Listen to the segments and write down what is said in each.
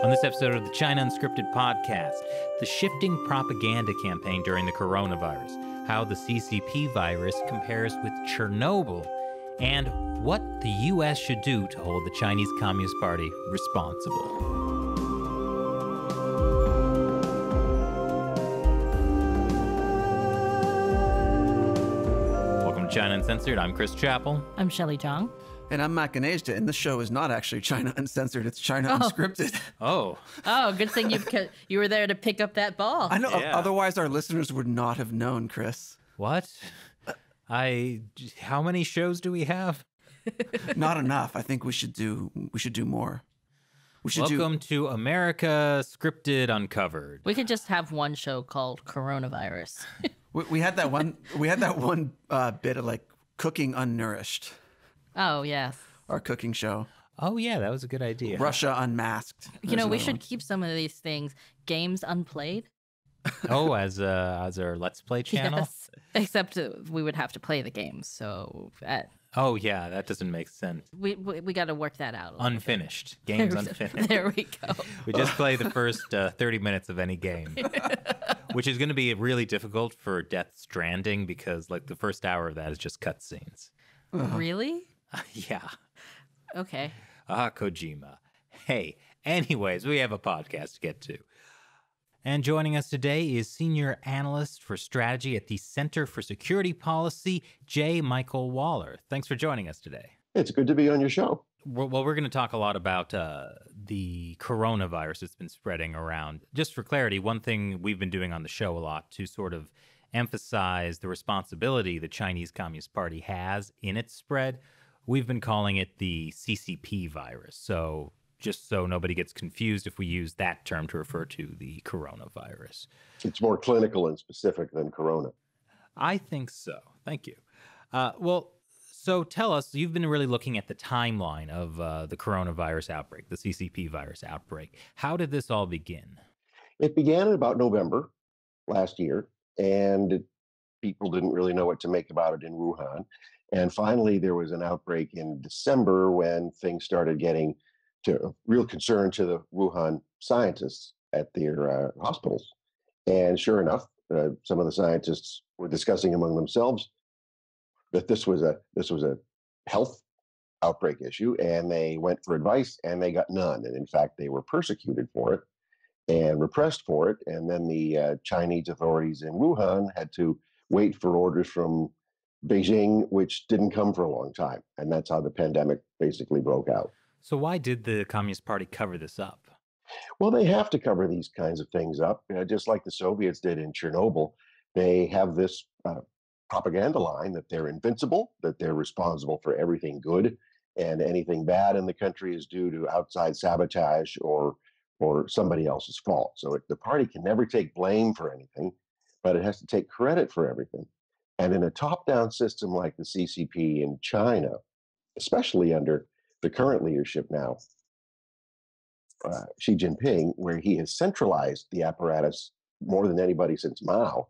On this episode of the China Unscripted podcast, the shifting propaganda campaign during the coronavirus, how the CCP virus compares with Chernobyl, and what the U.S. should do to hold the Chinese Communist Party responsible. Welcome to China Uncensored. I'm Chris Chappell. I'm Shelley Zhang. And I'm Matt Ganejda, and this show is not actually China Uncensored, it's China Unscripted. Oh, good thing you were there to pick up that ball. I know, Yeah. Otherwise our listeners would not have known, Chris. what? How many shows do we have? Not enough. I think we should do more. Welcome to America Scripted Uncovered. We could just have one show called Coronavirus. We had that one bit of like cooking unnourished, Oh, yes. our cooking show. Oh yeah, that was a good idea. Russia Unmasked. You know, we There's should another keep some of these things games unplayed. Oh, as our Let's Play channel. Yes. Except we would have to play the games. So Oh yeah, that doesn't make sense. we got to work that out. A little bit. Unfinished games, unfinished. There we go. We just play the first 30 minutes of any game, which is going to be really difficult for Death Stranding because like the first hour of that is just cutscenes. Really? Yeah. Okay. Kojima. Hey, anyways, we have a podcast to get to. And joining us today is Senior Analyst for Strategy at the Center for Security Policy, J. Michael Waller. Thanks for joining us today. It's good to be on your show. Well, we're going to talk a lot about the coronavirus that's been spreading around. Just for clarity, one thing we've been doing on the show a lot to sort of emphasize the responsibility the Chinese Communist Party has in its spread, we've been calling it the CCP virus. So just so nobody gets confused if we use that term to refer to the coronavirus. It's more clinical and specific than corona. I think so. Thank you. So tell us, you've been really looking at the timeline of the coronavirus outbreak, the CCP virus outbreak. How did this all begin? It began in about November last year, and people didn't really know what to make about it in Wuhan. And finally, there was an outbreak in December when things started getting to real concern to the Wuhan scientists at their hospitals. And sure enough, some of the scientists were discussing among themselves that this was a health outbreak issue, and they went for advice and they got none. And in fact, they were persecuted for it and repressed for it. And then the Chinese authorities in Wuhan had to wait for orders from Beijing, which didn't come for a long time. And that's how the pandemic basically broke out. So why did the Communist Party cover this up? Well, they have to cover these kinds of things up, just like the Soviets did in Chernobyl. They have this propaganda line that they're invincible, that they're responsible for everything good, and anything bad in the country is due to outside sabotage or somebody else's fault. So the party can never take blame for anything, but it has to take credit for everything. And in a top-down system like the CCP in China, especially under the current leadership now, Xi Jinping, where he has centralized the apparatus more than anybody since Mao,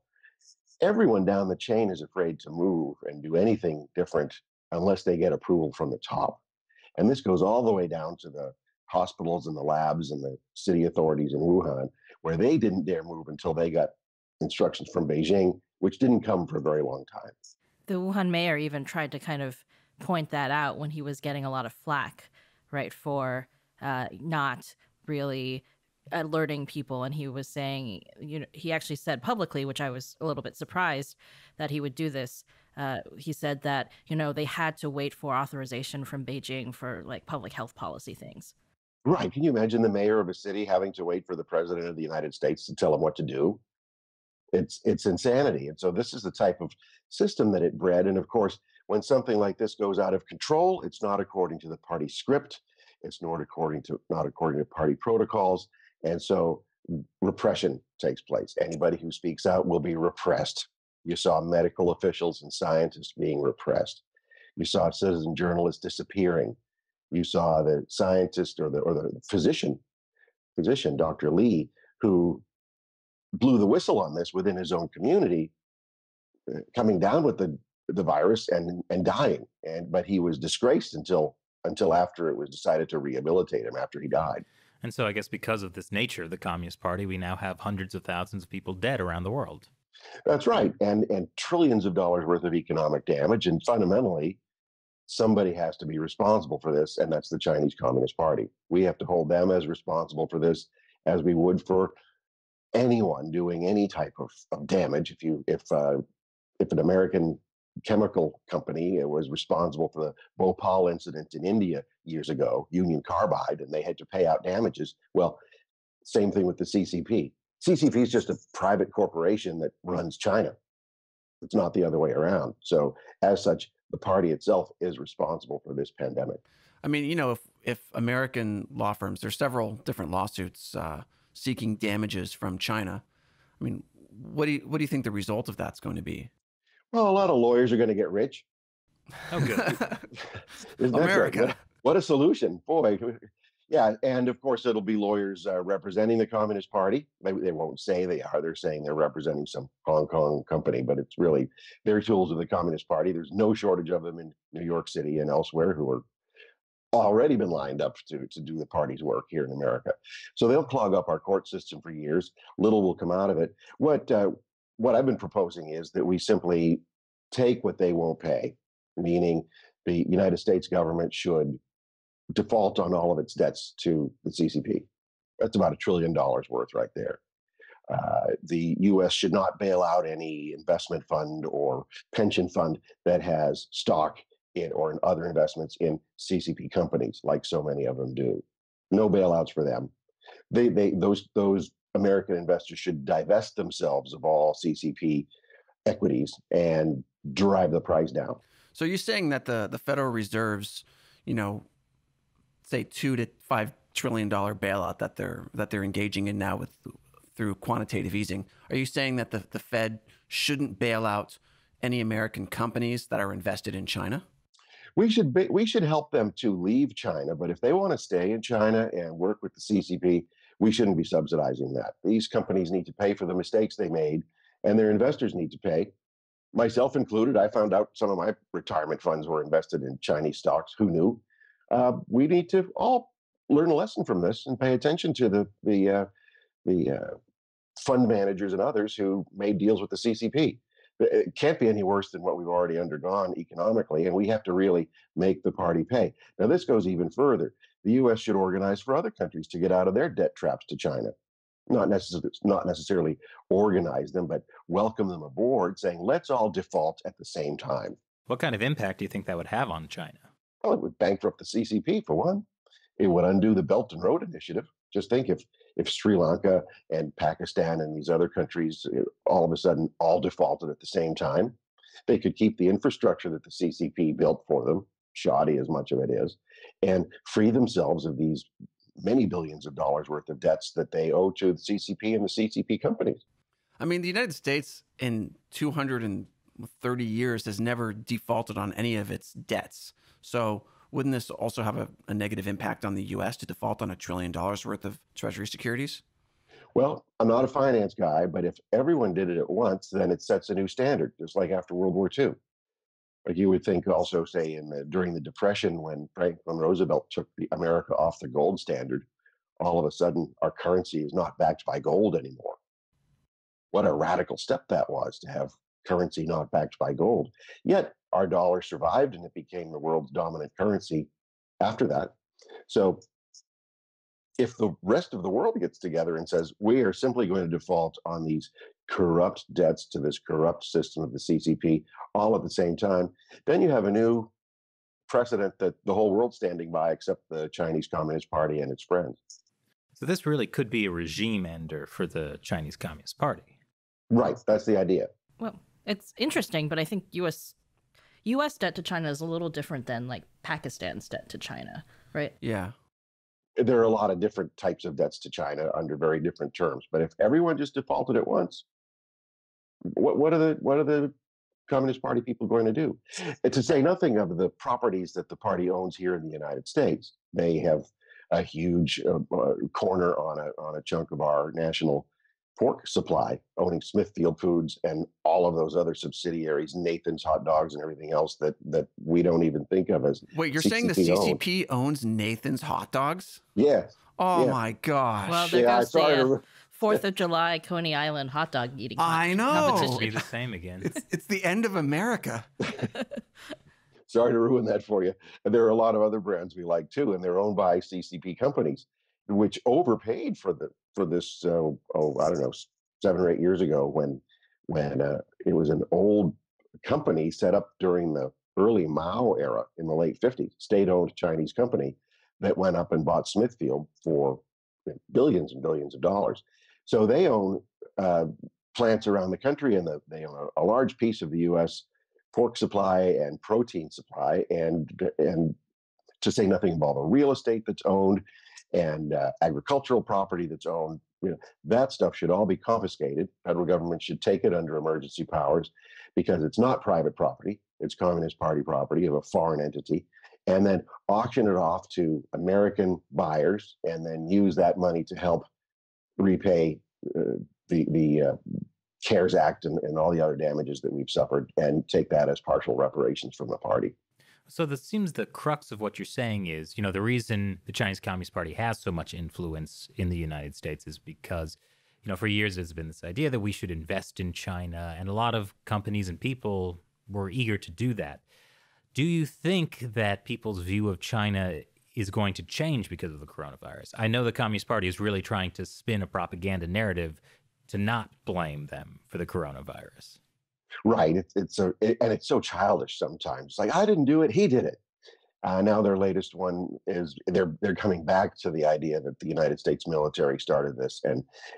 everyone down the chain is afraid to move and do anything different unless they get approval from the top. And this goes all the way down to the hospitals and the labs and the city authorities in Wuhan, where they didn't dare move until they got instructions from Beijing, which didn't come for a very long time. The Wuhan mayor even tried to kind of point that out when he was getting a lot of flack, right, for not really alerting people. And he was saying, he actually said publicly, which I was a little bit surprised that he would do this. He said that, they had to wait for authorization from Beijing for like public health policy things. Right. Can you imagine the mayor of a city having to wait for the president of the United States to tell him what to do? It's insanity. And so this is the type of system that it bred. And of course, when something like this goes out of control, it's not according to the party script. It's not according to party protocols. And so repression takes place. Anybody who speaks out will be repressed. You saw medical officials and scientists being repressed. You saw citizen journalists disappearing. You saw the scientist or the physician, Dr. Lee, who blew the whistle on this within his own community, coming down with the virus and dying. But he was disgraced until after it was decided to rehabilitate him after he died. And so I guess because of this nature of the Communist Party, we now have hundreds of thousands of people dead around the world. That's right. And trillions of dollars worth of economic damage. And fundamentally, somebody has to be responsible for this, and that's the Chinese Communist Party. We have to hold them as responsible for this as we would for anyone doing any type of damage. If an American chemical company was responsible for the Bhopal incident in India years ago, Union Carbide, and they had to pay out damages, well, same thing with the CCP. CCP is just a private corporation that runs China. It's not the other way around. So, as such, the party itself is responsible for this pandemic. I mean, you know, if American law firms, there's several different lawsuits seeking damages from China. I mean, what do you think the result of that's going to be? Well, a lot of lawyers are going to get rich. Oh, good. America. What a solution, boy. Yeah, and of course it'll be lawyers representing the Communist Party. They won't say they are. They're saying they're representing some Hong Kong company, but it's really they're tools of the Communist Party. There's no shortage of them in New York City and elsewhere who are already been lined up to do the party's work here in America. So they'll clog up our court system for years. Little will come out of it. What I've been proposing is that we simply take what they won't pay, meaning the United States government should default on all of its debts to the CCP. That's about $1 trillion worth right there. The U.S. should not bail out any investment fund or pension fund that has stock in or in other investments in CCP companies, like so many of them do. No bailouts for them. Those American investors should divest themselves of all CCP equities and drive the price down. So you're saying that the Federal Reserve's, say $2 to $5 trillion bailout that they're engaging in now through quantitative easing. Are you saying that the Fed shouldn't bail out any American companies that are invested in China? We should help them to leave China, but if they want to stay in China and work with the CCP, we shouldn't be subsidizing that. These companies need to pay for the mistakes they made, and their investors need to pay. Myself included, I found out some of my retirement funds were invested in Chinese stocks. Who knew? We need to all learn a lesson from this and pay attention to the fund managers and others who made deals with the CCP. It can't be any worse than what we've already undergone economically, and we have to really make the party pay. Now, this goes even further. The U.S. should organize for other countries to get out of their debt traps to China. Not necessarily organize them, but welcome them aboard, saying, let's all default at the same time. What kind of impact do you think that would have on China? Well, it would bankrupt the CCP, for one. It would undo the Belt and Road Initiative. Just think if Sri Lanka and Pakistan and these other countries all of a sudden all defaulted at the same time, they could keep the infrastructure that the CCP built for them, shoddy as much of it is, and free themselves of these many billions of dollars worth of debts that they owe to the CCP and the CCP companies. I mean, the United States in 230 years has never defaulted on any of its debts. So wouldn't this also have a negative impact on the U.S. to default on $1 trillion worth of Treasury securities? Well, I'm not a finance guy, but if everyone did it at once, then it sets a new standard, just like after World War II. Like you would think also, say, during the Depression, when Franklin Roosevelt took America off the gold standard, all of a sudden our currency is not backed by gold anymore. What a radical step that was, to have currency not backed by gold. Yet our dollar survived and it became the world's dominant currency after that. So if the rest of the world gets together and says, we are simply going to default on these corrupt debts to this corrupt system of the CCP all at the same time, then you have a new precedent that the whole world's standing by except the Chinese Communist Party and its friends. So this really could be a regime ender for the Chinese Communist Party. Right. That's the idea. Well, it's interesting, but I think U.S. debt to China is a little different than like Pakistan's debt to China, right? Yeah. There are a lot of different types of debts to China under very different terms. But if everyone just defaulted at once, what are the Communist Party people going to do? And to say nothing of the properties that the party owns here in the United States. They have a huge corner on a chunk of our national pork supply, owning Smithfield Foods and all of those other subsidiaries, Nathan's Hot Dogs and everything else that we don't even think of as. Wait, you're saying the CCP owns Nathan's Hot Dogs? Yes. Oh Yeah. my gosh. Well, there Yeah, goes sorry the to 4th of July Coney Island hot dog eating I know. It'll competition. be the same again. It's the end of America. Sorry to ruin that for you. And there are a lot of other brands we like too, and they're owned by CCP companies, which overpaid for this. I don't know, 7 or 8 years ago when it was an old company set up during the early Mao era in the late '50s, state-owned Chinese company that went up and bought Smithfield for billions and billions of dollars. So they own plants around the country, and they own a large piece of the U.S. pork supply and protein supply, and to say nothing of all the real estate that's owned and agricultural property that's owned. That stuff should all be confiscated. Federal government should take it under emergency powers because it's not private property. It's Communist Party property of a foreign entity, and then auction it off to American buyers, and then use that money to help repay the CARES Act and all the other damages that we've suffered, and take that as partial reparations from the party. So this seems the crux of what you're saying is, the reason the Chinese Communist Party has so much influence in the United States is because, for years there's been this idea that we should invest in China, and a lot of companies and people were eager to do that. Do you think that people's view of China is going to change because of the coronavirus? I know the Communist Party is really trying to spin a propaganda narrative to not blame them for the coronavirus. Right. And it's so childish sometimes. Like, I didn't do it, he did it. Now their latest one is they're coming back to the idea that the United States military started this,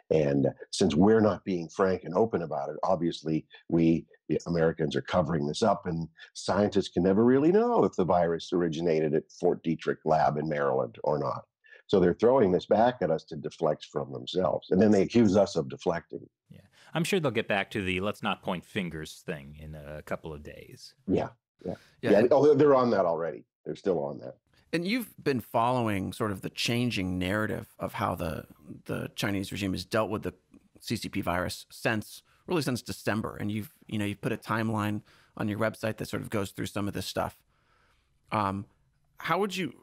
and since we're not being frank and open about it, obviously we the Americans are covering this up, and scientists can never really know if the virus originated at Fort Detrick lab in Maryland or not. So they're throwing this back at us to deflect from themselves, and then they accuse us of deflecting. Yeah, I'm sure they'll get back to the let's not point fingers thing in a couple of days. Yeah. Yeah. Oh, they're on that already. They're still on that. And you've been following sort of the changing narrative of how the Chinese regime has dealt with the CCP virus since December. And you've put a timeline on your website that sort of goes through some of this stuff. How would you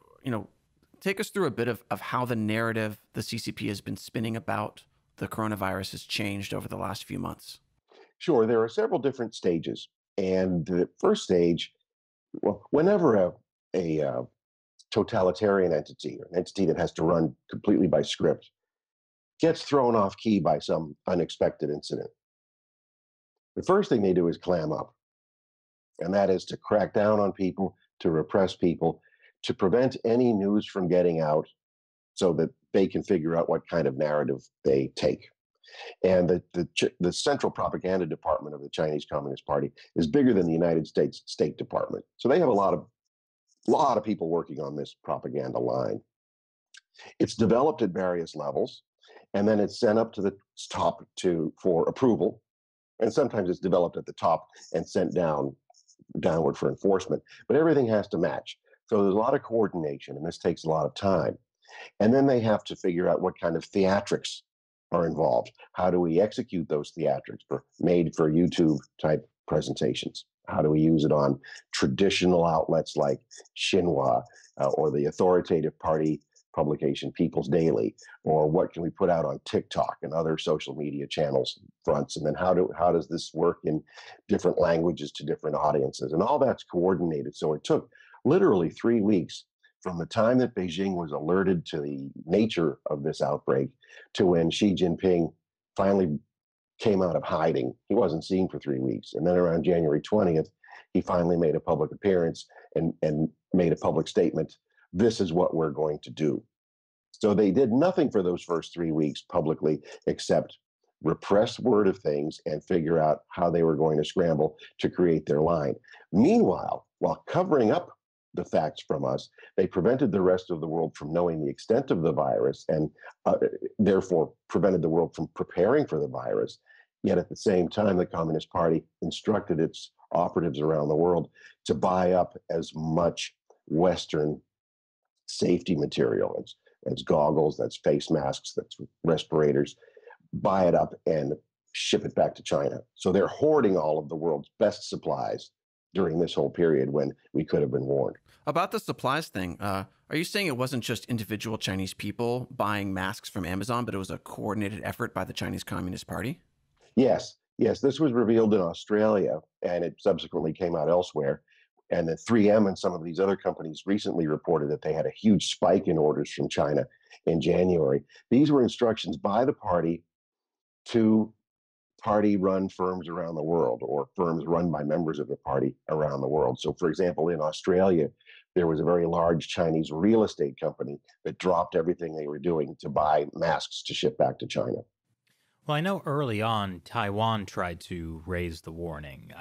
take us through a bit of how the narrative the CCP has been spinning about the coronavirus has changed over the last few months? Sure, there are several different stages. And the first stage, well, whenever a totalitarian entity, or an entity that has to run completely by script, gets thrown off key by some unexpected incident, the first thing they do is clam up. And that is to crack down on people, to repress people, to prevent any news from getting out so that they can figure out what kind of narrative they take. And the central propaganda department of the Chinese Communist Party is bigger than the United States State Department. So they have a lot of people working on this propaganda line. It's developed at various levels, and then it's sent up to the top for approval. And sometimes it's developed at the top and sent downward for enforcement. But everything has to match. So there's a lot of coordination, and this takes a lot of time. And then they have to figure out what kind of theatrics are involved. How do we execute those theatrics made for YouTube type presentations? How do we use it on traditional outlets like Xinhua or the authoritative party publication People's Daily? Or what can we put out on TikTok and other social media channels fronts? And then how does this work in different languages to different audiences? And all that's coordinated. So it took literally 3 weeks from the time that Beijing was alerted to the nature of this outbreak to when Xi Jinping finally came out of hiding. He wasn't seen for 3 weeks. And then around January 20th, he finally made a public appearance and made a public statement. This is what we're going to do. So they did nothing for those first 3 weeks publicly except repress word of things and figure out how they were going to scramble to create their line. Meanwhile, while covering up the facts from us, they prevented the rest of the world from knowing the extent of the virus, and therefore prevented the world from preparing for the virus. Yet at the same time, the Communist Party instructed its operatives around the world to buy up as much Western safety material as goggles, that's face masks, that's respirators, buy it up and ship it back to China. So they're hoarding all of the world's best supplies during this whole period when we could have been warned. About the supplies thing, are Are you saying it wasn't just individual Chinese people buying masks from Amazon, but it was a coordinated effort by the Chinese Communist Party? Yes, yes, this was revealed in Australia, and it subsequently came out elsewhere. And then 3M and some of these other companies recently reported that they had a huge spike in orders from China in January. These were instructions by the party to party-run firms around the world, or firms run by members of the party around the world. So, for example, in Australia, there was a very large Chinese real estate company that dropped everything they were doing to buy masks to ship back to China. Well, I know early on, Taiwan tried to raise the warning.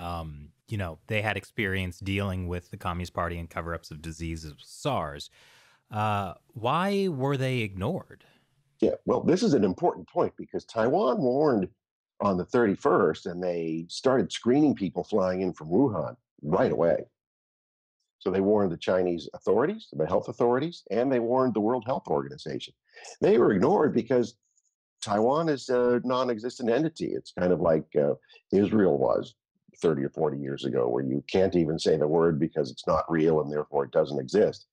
They had experience dealing with the Communist Party and cover-ups of diseases, SARS. Why were they ignored? Yeah, well, this is an important point because Taiwan warned on the 31st, and they started screening people flying in from Wuhan right away. So they warned the Chinese authorities, the health authorities, and they warned the World Health Organization. They were ignored because Taiwan is a non-existent entity. It's kind of like Israel was 30 or 40 years ago, where you can't even say the word because it's not real and therefore it doesn't exist.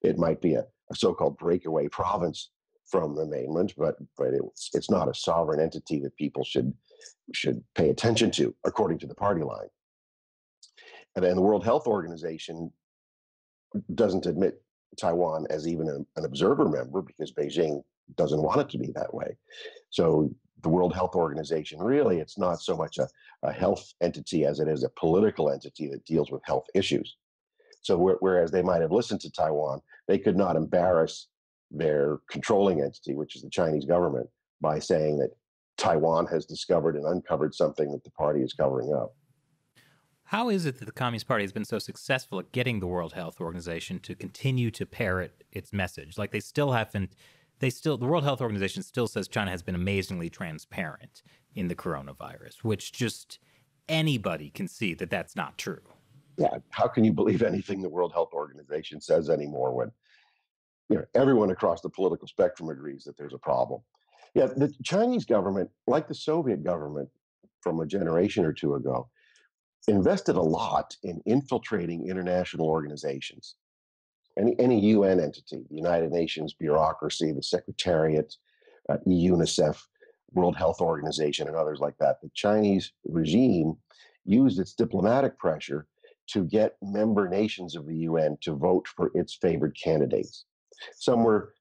It might be a so-called breakaway province from the mainland, but it's not a sovereign entity that people should pay attention to, according to the party line. And then the World Health Organization doesn't admit Taiwan as even an observer member because Beijing doesn't want it to be that way. So the World Health Organization, really, it's not so much a health entity as it is a political entity that deals with health issues. So whereas they might have listened to Taiwan, they could not embarrass their controlling entity, which is the Chinese government, by saying that Taiwan has discovered and uncovered something that the party is covering up. How is it that the Communist Party has been so successful at getting the World Health Organization to continue to parrot its message? Like the World Health Organization still says China has been amazingly transparent in the coronavirus, which just anybody can see that that's not true. Yeah, how can you believe anything the World Health Organization says anymore when everyone across the political spectrum agrees that there's a problem? Yeah, the Chinese government, like the Soviet government from a generation or two ago, invested a lot in infiltrating international organizations. Any UN entity, the United Nations bureaucracy, the Secretariat, UNICEF, World Health Organization, and others like that. The Chinese regime used its diplomatic pressure to get member nations of the UN to vote for its favored candidates. Some were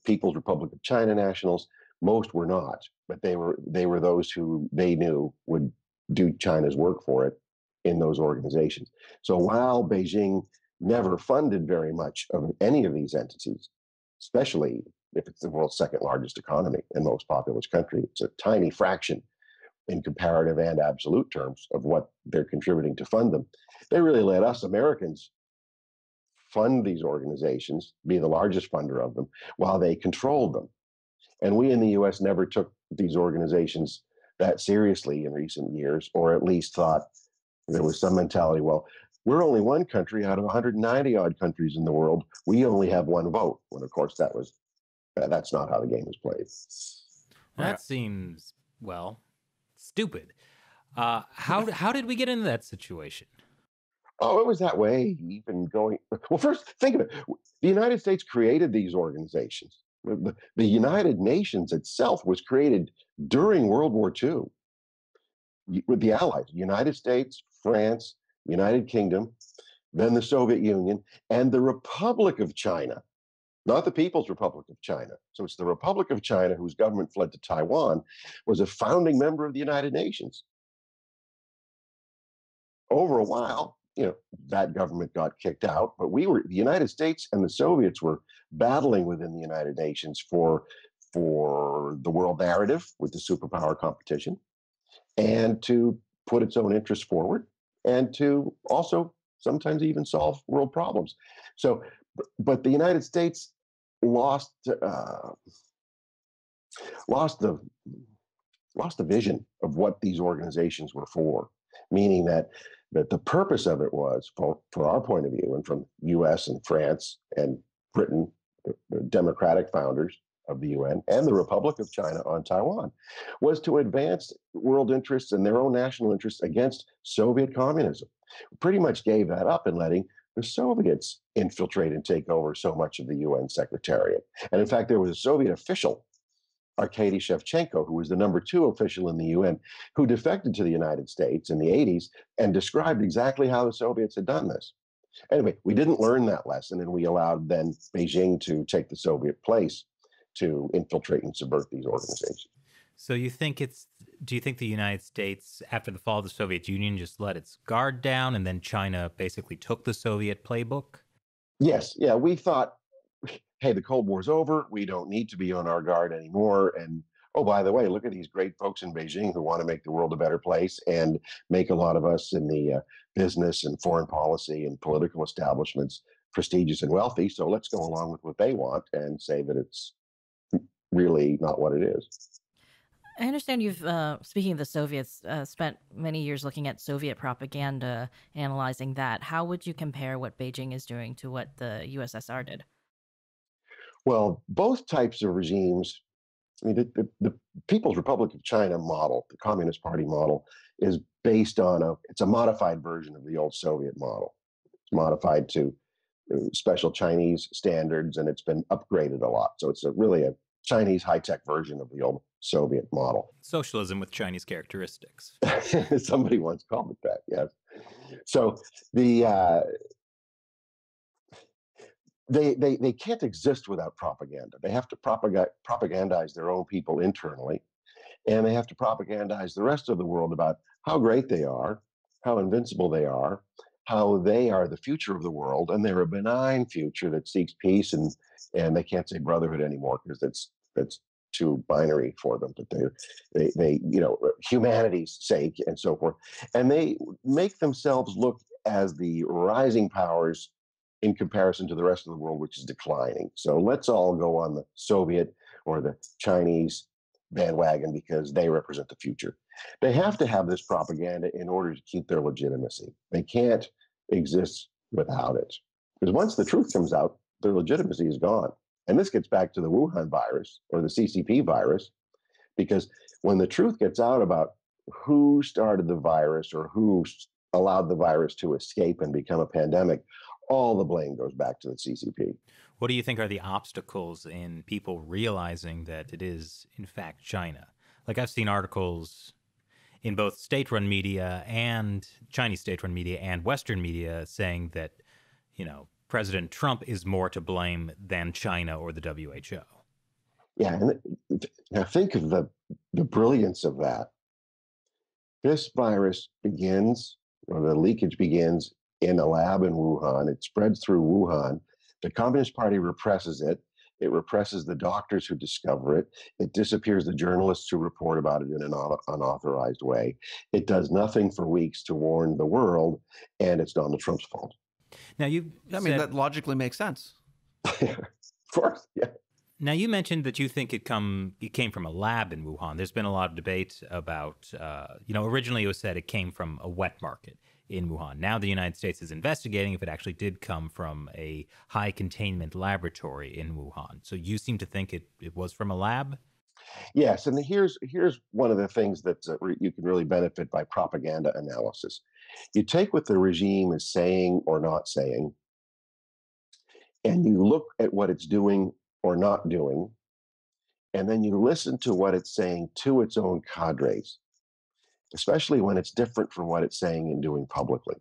People's Republic of China nationals, most were not, but they were those who they knew would do China's work for it in those organizations. So while Beijing never funded very much of any of these entities, especially if it's the world's second largest economy and most populous country, it's a tiny fraction in comparative and absolute terms of what they're contributing to fund them. They really let us Americans fund these organizations, be the largest funder of them, while they controlled them. And we in the US never took these organizations that seriously in recent years, or at least thought there was some mentality, well, we're only one country out of 190 odd countries in the world. We only have one vote. When of course that's not how the game is played. That seems, stupid. How did we get into that situation? Oh, it was that way. Even going well. First, think of it. The United States created these organizations. The United Nations itself was created during World War II with the Allies: United States, France, United Kingdom, then the Soviet Union, and the Republic of China. Not the People's Republic of China. So it's the Republic of China, whose government fled to Taiwan, was a founding member of the United Nations. Over a while, that government got kicked out, but the United States and the Soviets were battling within the United Nations for the world narrative with the superpower competition, and to put its own interests forward, and to also sometimes even solve world problems. So, but the United States lost the vision of what these organizations were for, meaning that the purpose of it was, for our point of view, and from U.S. and France and Britain, the democratic founders of the UN, and the Republic of China on Taiwan, was to advance world interests and their own national interests against Soviet communism. Pretty much gave that up in letting the Soviets infiltrate and take over so much of the UN Secretariat. And in fact, there was a Soviet official, Arkady Shevchenko, who was the #2 official in the UN, who defected to the United States in the 80s and described exactly how the Soviets had done this. Anyway, we didn't learn that lesson, and we allowed then Beijing to take the Soviet place to infiltrate and subvert these organizations. So do you think the United States, after the fall of the Soviet Union, just let its guard down and then China basically took the Soviet playbook? Yes, yeah, we thought, hey, the Cold War's over. We don't need to be on our guard anymore. And oh, by the way, look at these great folks in Beijing who want to make the world a better place and make a lot of us in the business and foreign policy and political establishments prestigious and wealthy. So let's go along with what they want and say that it's really not what it is. I understand you've, speaking of the Soviets, spent many years looking at Soviet propaganda, analyzing that. How would you compare what Beijing is doing to what the USSR did? Well, both types of regimes, I mean, the People's Republic of China model, the Communist Party model, is based on it's a modified version of the old Soviet model. It's modified to special Chinese standards, and it's been upgraded a lot. So it's really a Chinese high-tech version of the old Soviet model. Socialism with Chinese characteristics. Somebody once called it that, yes. So the they can't exist without propaganda. They have to propagandize their own people internally, and they have to propagandize the rest of the world about how great they are, how invincible they are, how they are the future of the world, and they're a benign future that seeks peace, and they can't say brotherhood anymore because that's too binary for them. But they humanity's sake and so forth, and they make themselves look as the rising powers in comparison to the rest of the world, which is declining. So let's all go on the Soviet or the Chinese bandwagon because they represent the future. They have to have this propaganda in order to keep their legitimacy. They can't exist without it. Because once the truth comes out, their legitimacy is gone. And this gets back to the Wuhan virus or the CCP virus, because when the truth gets out about who started the virus or who allowed the virus to escape and become a pandemic, all the blame goes back to the CCP. What do you think are the obstacles in people realizing that it is, in fact, China? Like, I've seen articles in both state-run media and Chinese state-run media and Western media saying that, President Trump is more to blame than China or the WHO. Yeah, and now think of the brilliance of that. This virus begins, or the leakage begins in a lab in Wuhan. It spreads through Wuhan. The Communist Party represses it. It represses the doctors who discover it. It disappears the journalists who report about it in an unauthorized way. It does nothing for weeks to warn the world, and it's Donald Trump's fault. Now, that logically makes sense. Of course, yeah. Now, you mentioned that you think it came from a lab in Wuhan. There's been a lot of debate about, originally it was said it came from a wet market in Wuhan. Now the United States is investigating if it actually did come from a high containment laboratory in Wuhan. So you seem to think it was from a lab? Yes, and here's one of the things that you can really benefit by propaganda analysis. You take what the regime is saying or not saying, and you look at what it's doing or not doing, and then you listen to what it's saying to its own cadres, especially when it's different from what it's saying and doing publicly.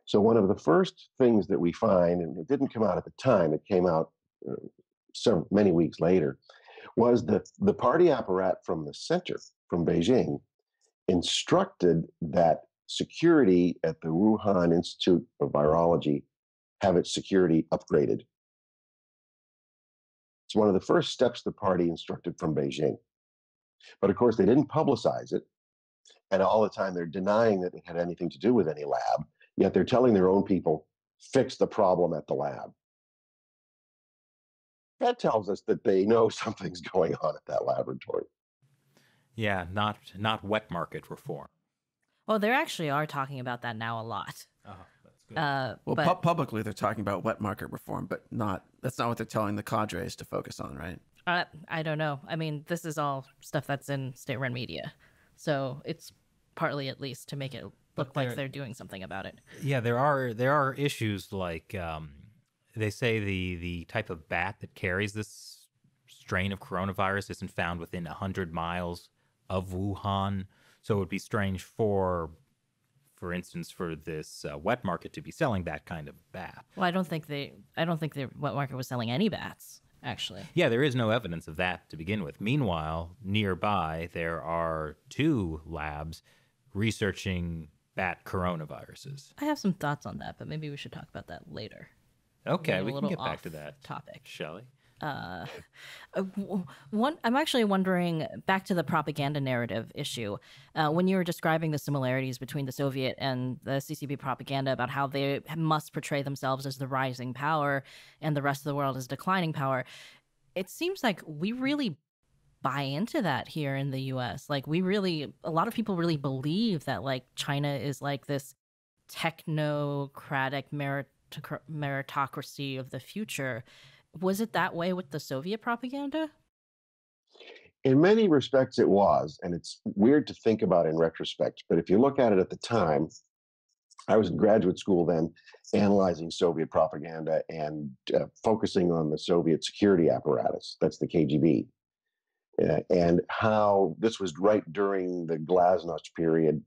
So one of the first things that we find, and it didn't come out at the time, it came out many weeks later, was that the party apparat from the center, from Beijing, instructed that security at the Wuhan Institute of Virology have its security upgraded. It's one of the first steps the party instructed from Beijing. But of course, they didn't publicize it. And all the time they're denying that it had anything to do with any lab, yet they're telling their own people, fix the problem at the lab. That tells us that they know something's going on at that laboratory. Yeah, not wet market reform. Well, they actually are talking about that now a lot. Oh, that's good. Publicly they're talking about wet market reform, but that's not what they're telling the cadres to focus on, right? I don't know. I mean, this is all stuff that's in state-run media. So it's partly, at least, to make it look like they're doing something about it. Yeah, there are issues like they say the type of bat that carries this strain of coronavirus isn't found within 100 miles of Wuhan. So it would be strange for instance, for this wet market to be selling that kind of bat. Well, I don't think the wet market was selling any bats, actually. Yeah, there is no evidence of that to begin with. Meanwhile, nearby, there are 2 labs researching bat coronaviruses. I have some thoughts on that, but maybe we should talk about that later. Okay, A we can little get back off to that topic. shall we? I'm actually wondering, back to the propaganda narrative issue, when you were describing the similarities between the Soviet and the CCP propaganda about how they must portray themselves as the rising power and the rest of the world as declining power, it seems like we really buy into that here in the US. Like, a lot of people really believe that, like, China is like this technocratic meritocracy of the future. Was it that way with the Soviet propaganda? In many respects, it was, and it's weird to think about in retrospect. But if you look at it at the time, I was in graduate school then, analyzing Soviet propaganda and focusing on the Soviet security apparatus. That's the KGB, and how this was right during the Glasnost period.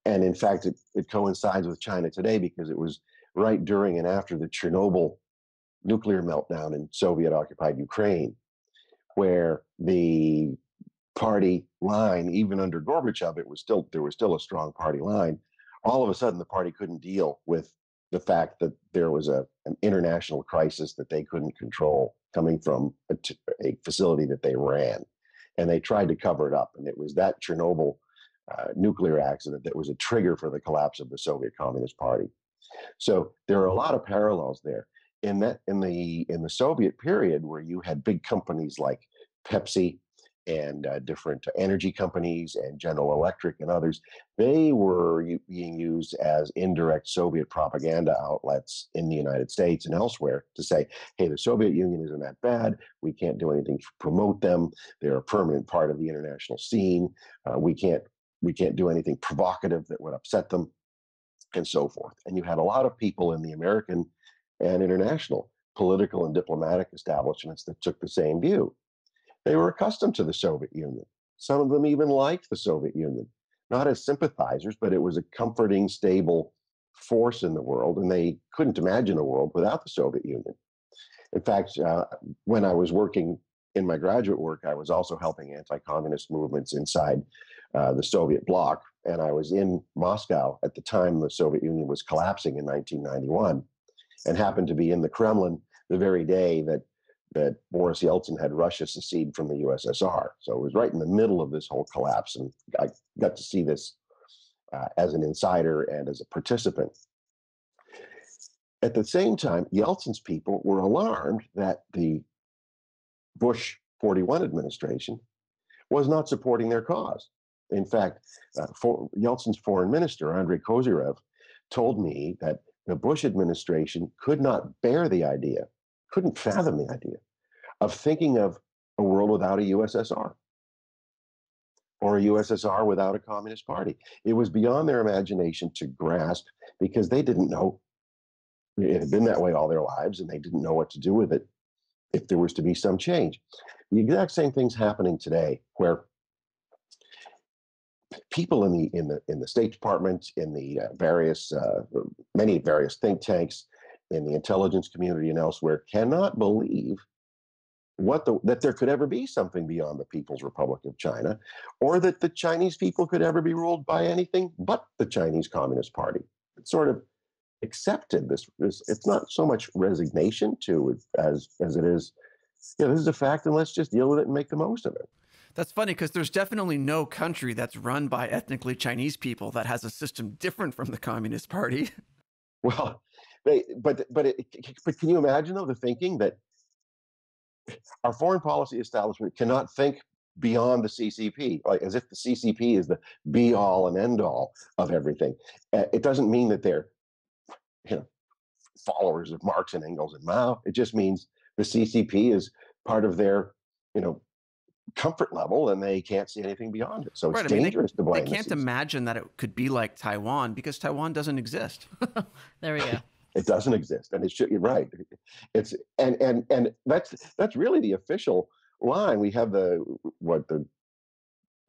And in fact, it coincides with China today because it was right during and after the Chernobyl nuclear meltdown in Soviet-occupied Ukraine, where the party line, even under Gorbachev, there was still a strong party line. All of a sudden, the party couldn't deal with the fact that there was an international crisis that they couldn't control coming from a facility that they ran, and they tried to cover it up. And it was that Chernobyl nuclear accident that was a trigger for the collapse of the Soviet Communist Party. So there are a lot of parallels there. In the Soviet period, where you had big companies like Pepsi and different energy companies and General Electric and others, they were being used as indirect Soviet propaganda outlets in the United States and elsewhere to say, hey, the Soviet Union isn't that bad. We can't do anything to promote them. They're a permanent part of the international scene. We can't do anything provocative that would upset them, and so forth. And you had a lot of people in the American and international political and diplomatic establishments that took the same view. They were accustomed to the Soviet Union. Some of them even liked the Soviet Union, not as sympathizers, but it was a comforting, stable force in the world, and they couldn't imagine a world without the Soviet Union. In fact, when I was working in my graduate work, I was also helping anti-communist movements inside the Soviet bloc, and I was in Moscow at the time the Soviet Union was collapsing in 1991, and happened to be in the Kremlin the very day that Boris Yeltsin had Russia secede from the USSR. So it was right in the middle of this whole collapse, and I got to see this as an insider and as a participant. At the same time, Yeltsin's people were alarmed that the Bush 41 administration was not supporting their cause. In fact, Yeltsin's foreign minister, Andrei Kozyrev, told me that the Bush administration could not bear the idea, couldn't fathom the idea of thinking of a world without a USSR or a USSR without a Communist Party. It was beyond their imagination to grasp, because they didn't know. It had been that way all their lives, and they didn't know what to do with it if there was to be some change. The exact same thing's happening today, where people in the State Department, in the many various think tanks, in the intelligence community and elsewhere, cannot believe that there could ever be something beyond the People's Republic of China, or that the Chinese people could ever be ruled by anything but the Chinese Communist Party. It's sort of accepted this. It's not so much resignation to it as it is, this is a fact, and let's just deal with it and make the most of it. That's funny, because there's definitely no country that's run by ethnically Chinese people that has a system different from the Communist Party. Well, but can you imagine, though, the thinking that our foreign policy establishment cannot think beyond the CCP, like as if the CCP is the be all and end all of everything. It doesn't mean that they're followers of Marx and Engels and Mao. It just means the CCP is part of their comfort level, and they can't see anything beyond it. So it's Right. I mean, dangerous to they blame the can't CCP. imagine that it could be like Taiwan because Taiwan doesn't exist. There we go. It doesn't exist, and it should. You're right. It's and that's really the official line. We have the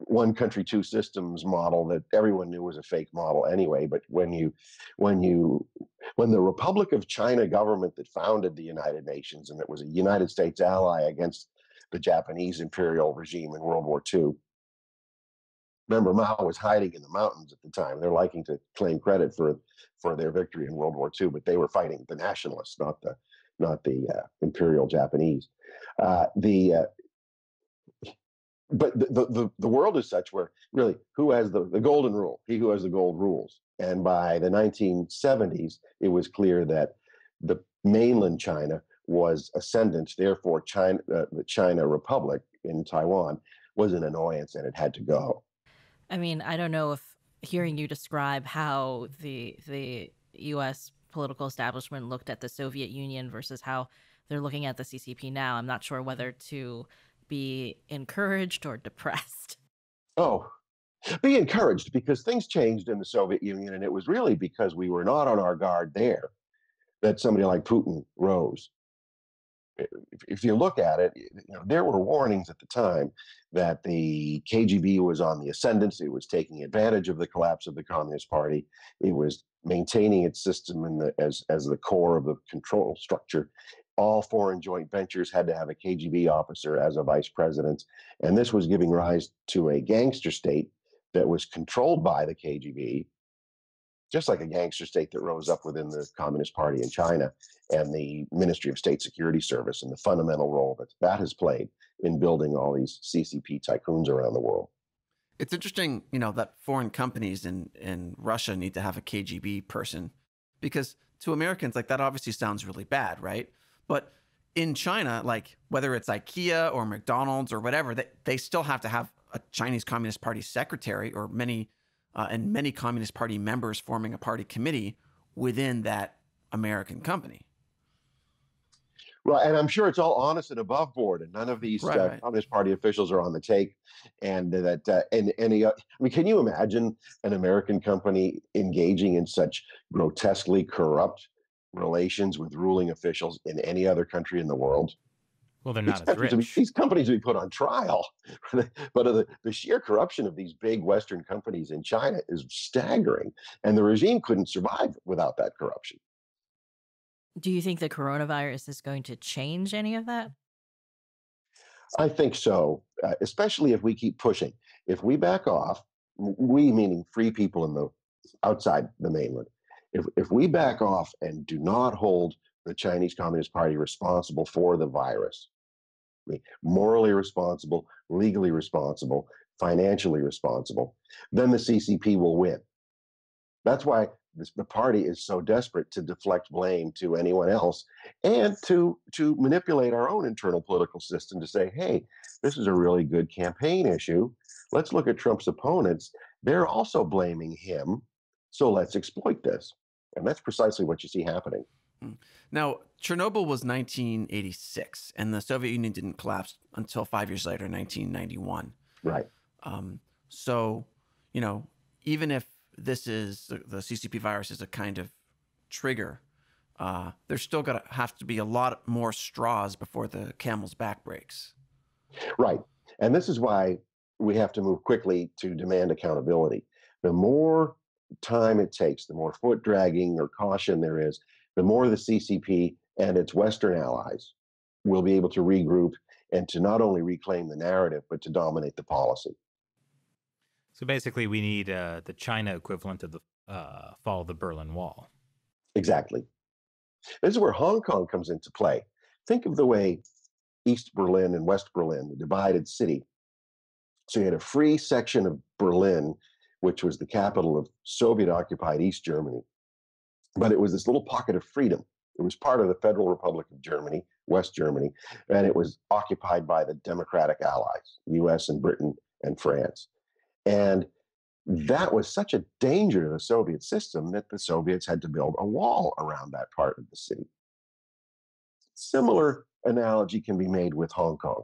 one country, two systems model that everyone knew was a fake model anyway. But when the Republic of China government that founded the United Nations and that was a United States ally against the Japanese imperial regime in World War II. Remember, Mao was hiding in the mountains at the time. They're liking to claim credit for their victory in World War II, but they were fighting the nationalists, not the imperial Japanese. The But the world is such where really who has the golden rule? He who has the gold rules. And by the 1970s, it was clear that the mainland China was ascendant. Therefore, the China Republic in Taiwan was an annoyance, and it had to go. I mean, I don't know if hearing you describe how the U.S. political establishment looked at the Soviet Union versus how they're looking at the CCP now, I'm not sure whether to be encouraged or depressed. Oh, be encouraged, because things changed in the Soviet Union, and it was really because we were not on our guard there that somebody like Putin rose. If you look at it, there were warnings at the time that the KGB was on the ascendance. It was taking advantage of the collapse of the Communist Party. It was maintaining its system as the core of the control structure. All foreign joint ventures had to have a KGB officer as a vice president. And this was giving rise to a gangster state that was controlled by the KGB, just like a gangster state that rose up within the Communist Party in China and the Ministry of State Security Service, and the fundamental role that has played in building all these CCP tycoons around the world. It's interesting, that foreign companies in Russia need to have a KGB person, because to Americans, like, that obviously sounds really bad, right? But in China, like, whether it's IKEA or McDonald's or whatever, they still have to have a Chinese Communist Party secretary, or many Communist Party members forming a party committee within that American company. Well, and I'm sure it's all honest and above board, and none of these Right. Communist Party officials are on the take. And can you imagine an American company engaging in such grotesquely corrupt relations with ruling officials in any other country in the world? Well, they're not as rich. These companies would be put on trial. But the sheer corruption of these big Western companies in China is staggering, and the regime couldn't survive without that corruption. Do you think the coronavirus is going to change any of that? I think so, especially if we keep pushing. If we back off, we meaning free people in the outside the mainland, if we back off and do not hold the Chinese Communist Party responsible for the virus, morally responsible, legally responsible, financially responsible, then the CCP will win. That's why the party is so desperate to deflect blame to anyone else, and to manipulate our own internal political system to say, hey, this is a really good campaign issue. Let's look at Trump's opponents. They're also blaming him. So let's exploit this. And that's precisely what you see happening. Now, Chernobyl was 1986, and the Soviet Union didn't collapse until 5 years later, 1991. Right. So, even if this is the CCP virus is a kind of trigger, there's still going to have to be a lot more straws before the camel's back breaks. Right. And this is why we have to move quickly to demand accountability. The more time it takes, the more foot dragging or caution there is, the more the CCP and its Western allies will be able to regroup and to not only reclaim the narrative, but to dominate the policy. So basically, we need the China equivalent of the fall of the Berlin Wall. Exactly. This is where Hong Kong comes into play. Think of the way East Berlin and West Berlin, the divided city. So you had a free section of Berlin, which was the capital of Soviet-occupied East Germany. But it was this little pocket of freedom. It was part of the Federal Republic of Germany, West Germany, and it was occupied by the Democratic allies, US and Britain and France. And that was such a danger to the Soviet system that the Soviets had to build a wall around that part of the city. Similar analogy can be made with Hong Kong.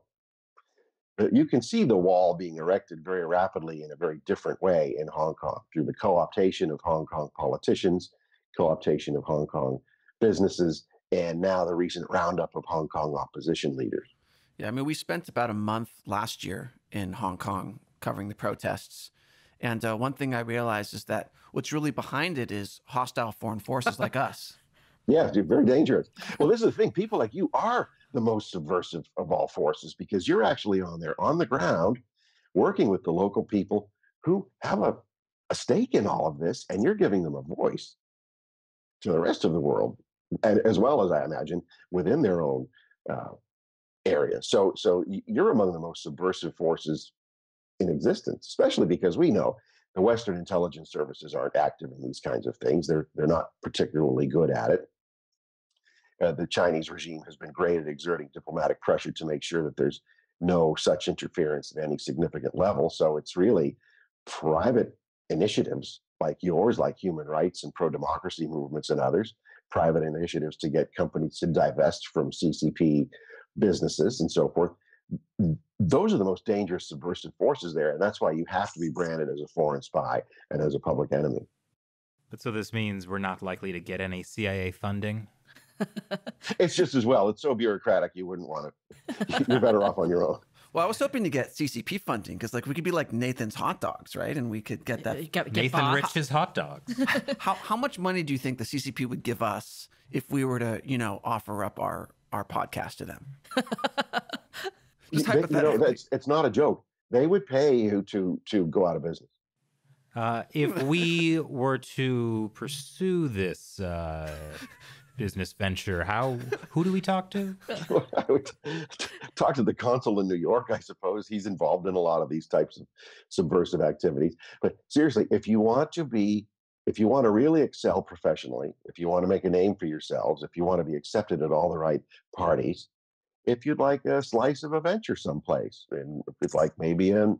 You can see the wall being erected very rapidly in a very different way in Hong Kong through the co-optation of Hong Kong politicians, co-optation of Hong Kong businesses, and now the recent roundup of Hong Kong opposition leaders. Yeah, I mean, we spent about a month last year in Hong Kong covering the protests. And one thing I realized is that what's really behind it is hostile foreign forces like us. Yeah, dude, very dangerous. Well, this is the thing. People like you are the most subversive of all forces because you're actually on there on the ground working with the local people who have a stake in all of this, and you're giving them a voice to the rest of the world, and as well as I imagine within their own uh, area. So you're among the most subversive forces in existence, especially because we know the Western intelligence services aren't active in these kinds of things. They're not particularly good at it. The Chinese regime has been great at exerting diplomatic pressure to make sure that there's no such interference at any significant level. So it's really private initiatives like yours, like human rights and pro-democracy movements and others, private initiatives to get companies to divest from CCP businesses and so forth. Those are the most dangerous subversive forces there. And that's why you have to be branded as a foreign spy and as a public enemy. But so this means we're not likely to get any CIA funding? It's just as well. It's so bureaucratic, you wouldn't want to. You're better off on your own. Well, I was hoping to get CCP funding because, like, we could be like Nathan's Hot Dogs, right? And we could get that. Get Nathan Rich's hot dogs. How much money do you think the CCP would give us if we were to, offer up our podcast to them? Just hypothetically. It's not a joke. They would pay you to go out of business. If we were to pursue this business venture, who do we talk to? I would talk to the consul in New York, I suppose. He's involved in a lot of these types of subversive activities. But seriously, if you want to really excel professionally, if you want to make a name for yourselves, if you want to be accepted at all the right parties, if you'd like a slice of a venture someplace, and if it's like maybe an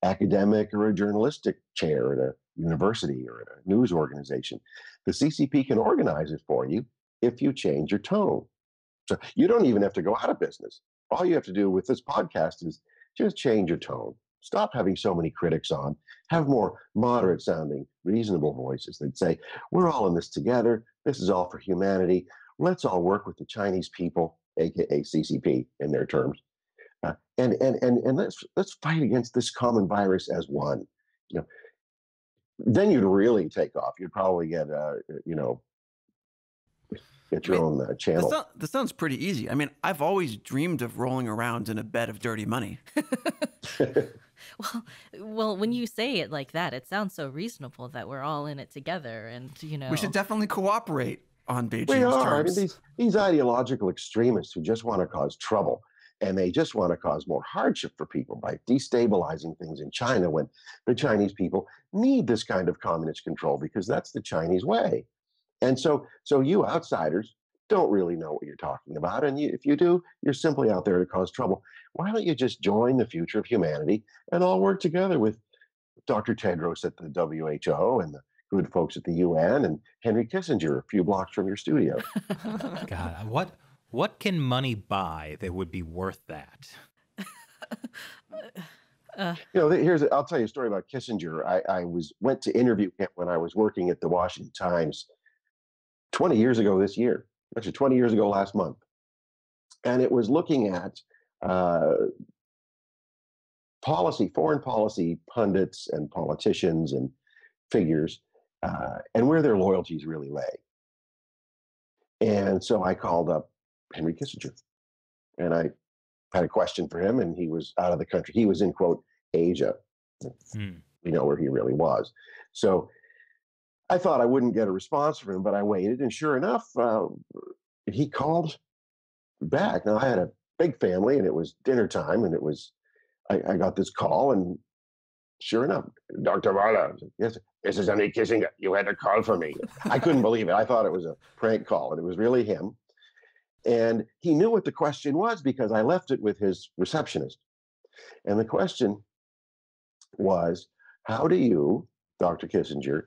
academic or a journalistic chair at a university or at a news organization, the CCP can organize it for you if you change your tone. So you don't even have to go out of business. All you have to do with this podcast is just change your tone. Stop having so many critics on. Have more moderate sounding, reasonable voices that say, we're all in this together. This is all for humanity. Let's all work with the Chinese people, aka CCP in their terms. And let's fight against this common virus as one. Then you'd really take off. You'd probably get get your own channel. This sounds pretty easy. I mean, I've always dreamed of rolling around in a bed of dirty money. Well, when you say it like that, it sounds so reasonable that we're all in it together, and we should definitely cooperate on Beijing's we are. terms. I mean, these ideological extremists who just want to cause trouble, and they just want to cause more hardship for people by destabilizing things in China when the Chinese people need this kind of communist control because that's the Chinese way. And so you outsiders don't really know what you're talking about. And if you do, you're simply out there to cause trouble. Why don't you just join the future of humanity and all work together with Dr. Tedros at the WHO and the good folks at the UN and Henry Kissinger a few blocks from your studio? God, what can money buy that would be worth that? I'll tell you a story about Kissinger. I went to interview him when I was working at the Washington Times 20 years ago this year, actually 20 years ago last month. And it was looking at foreign policy pundits and politicians and figures and where their loyalties really lay. And so I called up Henry Kissinger and I had a question for him, and he was out of the country. He was in, quote, Asia. We know where he really was. So I thought I wouldn't get a response from him, but I waited, and sure enough, he called back. Now, I had a big family, and it was dinner time, and I got this call, and sure enough, Dr. Varla, yes, this is Henry Kissinger. You had a call for me. I couldn't believe it. I thought it was a prank call, and it was really him. And he knew what the question was because I left it with his receptionist. And the question was, how do you, Dr. Kissinger,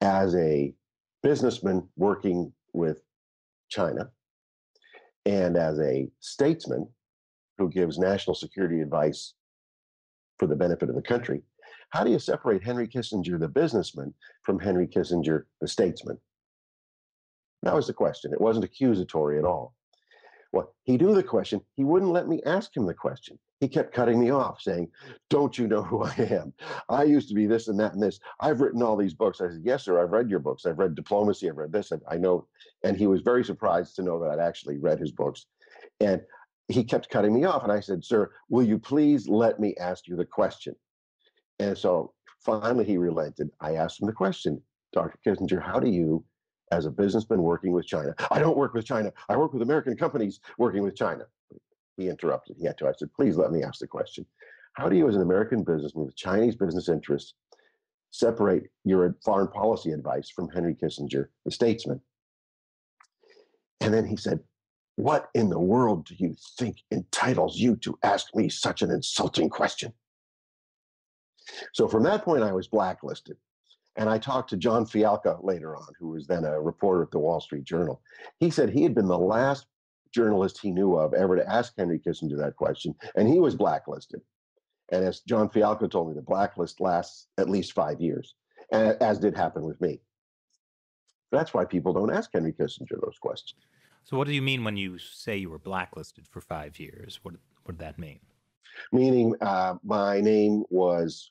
as a businessman working with China and as a statesman who gives national security advice for the benefit of the country, how do you separate Henry Kissinger, the businessman, from Henry Kissinger, the statesman? That was the question. It wasn't accusatory at all. Well, he knew the question. He wouldn't let me ask him the question. He kept cutting me off, saying, "Don't you know who I am? I used to be this and that and this. I've written all these books." I said, "Yes, sir. I've read your books. I've read Diplomacy. I've read this. I know." And he was very surprised to know that I'd actually read his books. And he kept cutting me off. And I said, "Sir, will you please let me ask you the question?" And so finally he relented. I asked him the question, "Dr. Kissinger, how do you, as a businessman working with China—" "I don't work with China. I work with American companies working with China." He interrupted. He had to. I said, "Please let me ask the question. How do you, as an American businessman with Chinese business interests, separate your foreign policy advice from Henry Kissinger, the statesman?" And then he said, "What in the world do you think entitles you to ask me such an insulting question?" So from that point, I was blacklisted. And I talked to John Fialka later on, who was then a reporter at the Wall Street Journal. He said he had been the last journalist he knew of ever to ask Henry Kissinger that question, and he was blacklisted. And as John Fialka told me, the blacklist lasts at least 5 years, as did happen with me. That's why people don't ask Henry Kissinger those questions. So what do you mean when you say you were blacklisted for 5 years? What did that mean? Meaning my name was,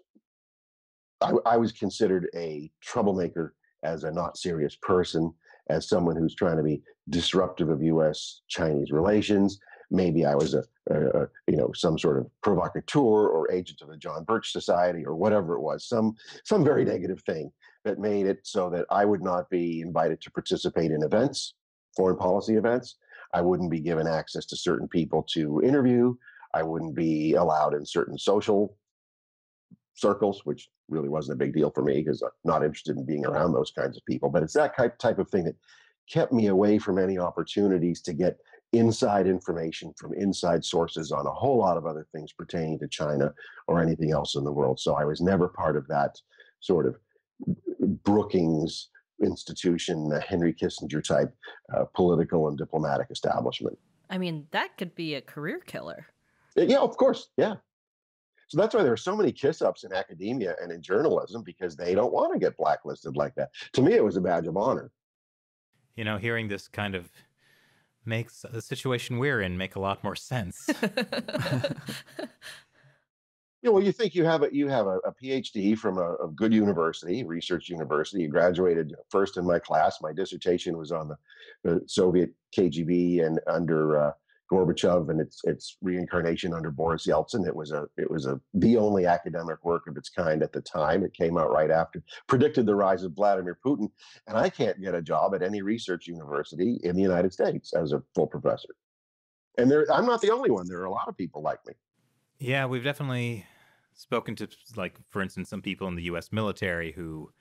I was considered a troublemaker, as a not serious person, as someone who's trying to be disruptive of U.S.-Chinese relations. Maybe I was some sort of provocateur or agent of the John Birch Society or whatever it was, some very negative thing that made it so that I would not be invited to participate in events, foreign policy events. I wouldn't be given access to certain people to interview. I wouldn't be allowed in certain social circles, which really wasn't a big deal for me because I'm not interested in being around those kinds of people. But it's that type of thing that kept me away from any opportunities to get inside information from inside sources on a whole lot of other things pertaining to China or anything else in the world. So I was never part of that sort of Brookings institution, Henry Kissinger type political and diplomatic establishment. I mean, that could be a career killer. Yeah, of course. Yeah. So that's why there are so many kiss-ups in academia and in journalism, because they don't want to get blacklisted like that. To me, it was a badge of honor. You know, hearing this kind of makes the situation we're in make a lot more sense. Well, you think you have a PhD from a good university, research university. You graduated first in my class. My dissertation was on the Soviet KGB and under Gorbachev and its reincarnation under Boris Yeltsin. It was the only academic work of its kind at the time. It came out right after, predicted the rise of Vladimir Putin, and I can't get a job at any research university in the United States as a full professor. And I'm not the only one. There are a lot of people like me. Yeah, we've definitely spoken to, like, for instance, some people in the U.S. military who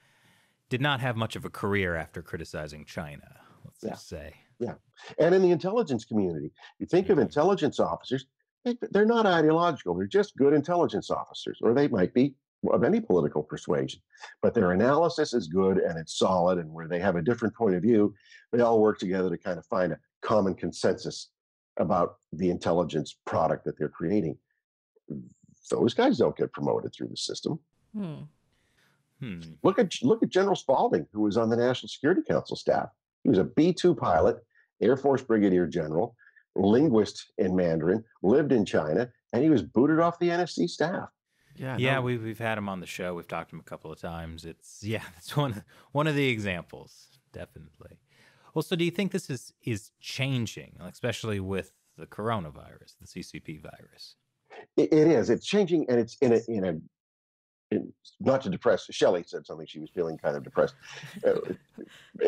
did not have much of a career after criticizing China, let's just say. Yeah. And in the intelligence community, you think of intelligence officers, they're not ideological. They're just good intelligence officers, or they might be of any political persuasion. But their analysis is good and it's solid, and where they have a different point of view, they all work together to kind of find a common consensus about the intelligence product that they're creating. Those guys don't get promoted through the system. Look at General Spalding, who was on the National Security Council staff. He was a B-2 pilot, Air Force Brigadier General, linguist in Mandarin, lived in China, and he was booted off the NSC staff. Yeah, we've had him on the show. We've talked to him a couple of times. It's one of the examples, definitely. Well, so do you think this is changing, especially with the coronavirus, the CCP virus? It is. It's changing, and it's not to depress. Shelley said something. She was feeling kind of depressed.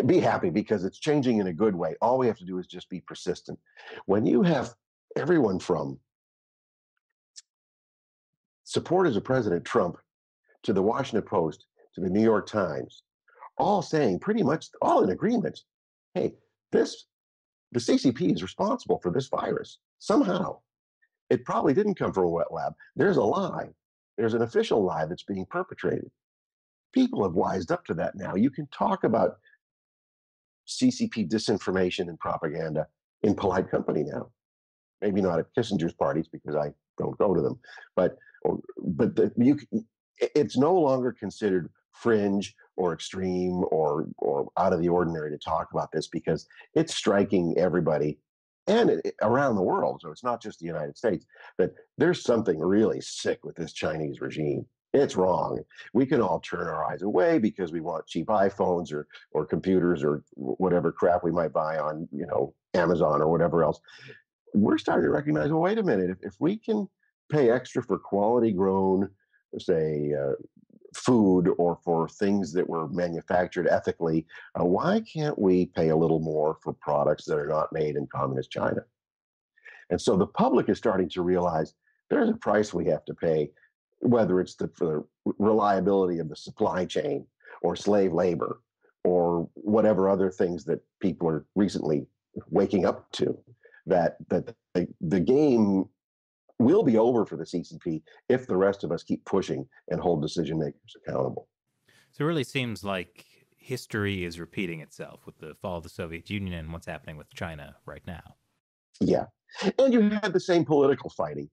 Be happy, because it's changing in a good way. All we have to do is just be persistent. When you have everyone from supporters of President Trump to the Washington Post to the New York Times, all saying pretty much all in agreement, hey, the CCP is responsible for this virus somehow. It probably didn't come from a wet lab. There's a lie. There's an official lie that's being perpetrated. People have wised up to that now. You can talk about CCP disinformation and propaganda in polite company now. Maybe not at Kissinger's parties because I don't go to them, but it's no longer considered fringe or extreme or out of the ordinary to talk about this because it's striking everybody and around the world. So it's not just the United States, that there's something really sick with this Chinese regime. It's wrong. We can all turn our eyes away because we want cheap iPhones or computers or whatever crap we might buy on, Amazon or whatever else. We're starting to recognize, well, wait a minute, if we can pay extra for quality grown, say, food or for things that were manufactured ethically, why can't we pay a little more for products that are not made in communist China? And so the public is starting to realize there's a price we have to pay, whether it's for the reliability of the supply chain or slave labor or whatever other things that people are recently waking up to, that the game will be over for the CCP if the rest of us keep pushing and hold decision makers accountable. So it really seems like history is repeating itself with the fall of the Soviet Union and what's happening with China right now. Yeah. And you had the same political fighting.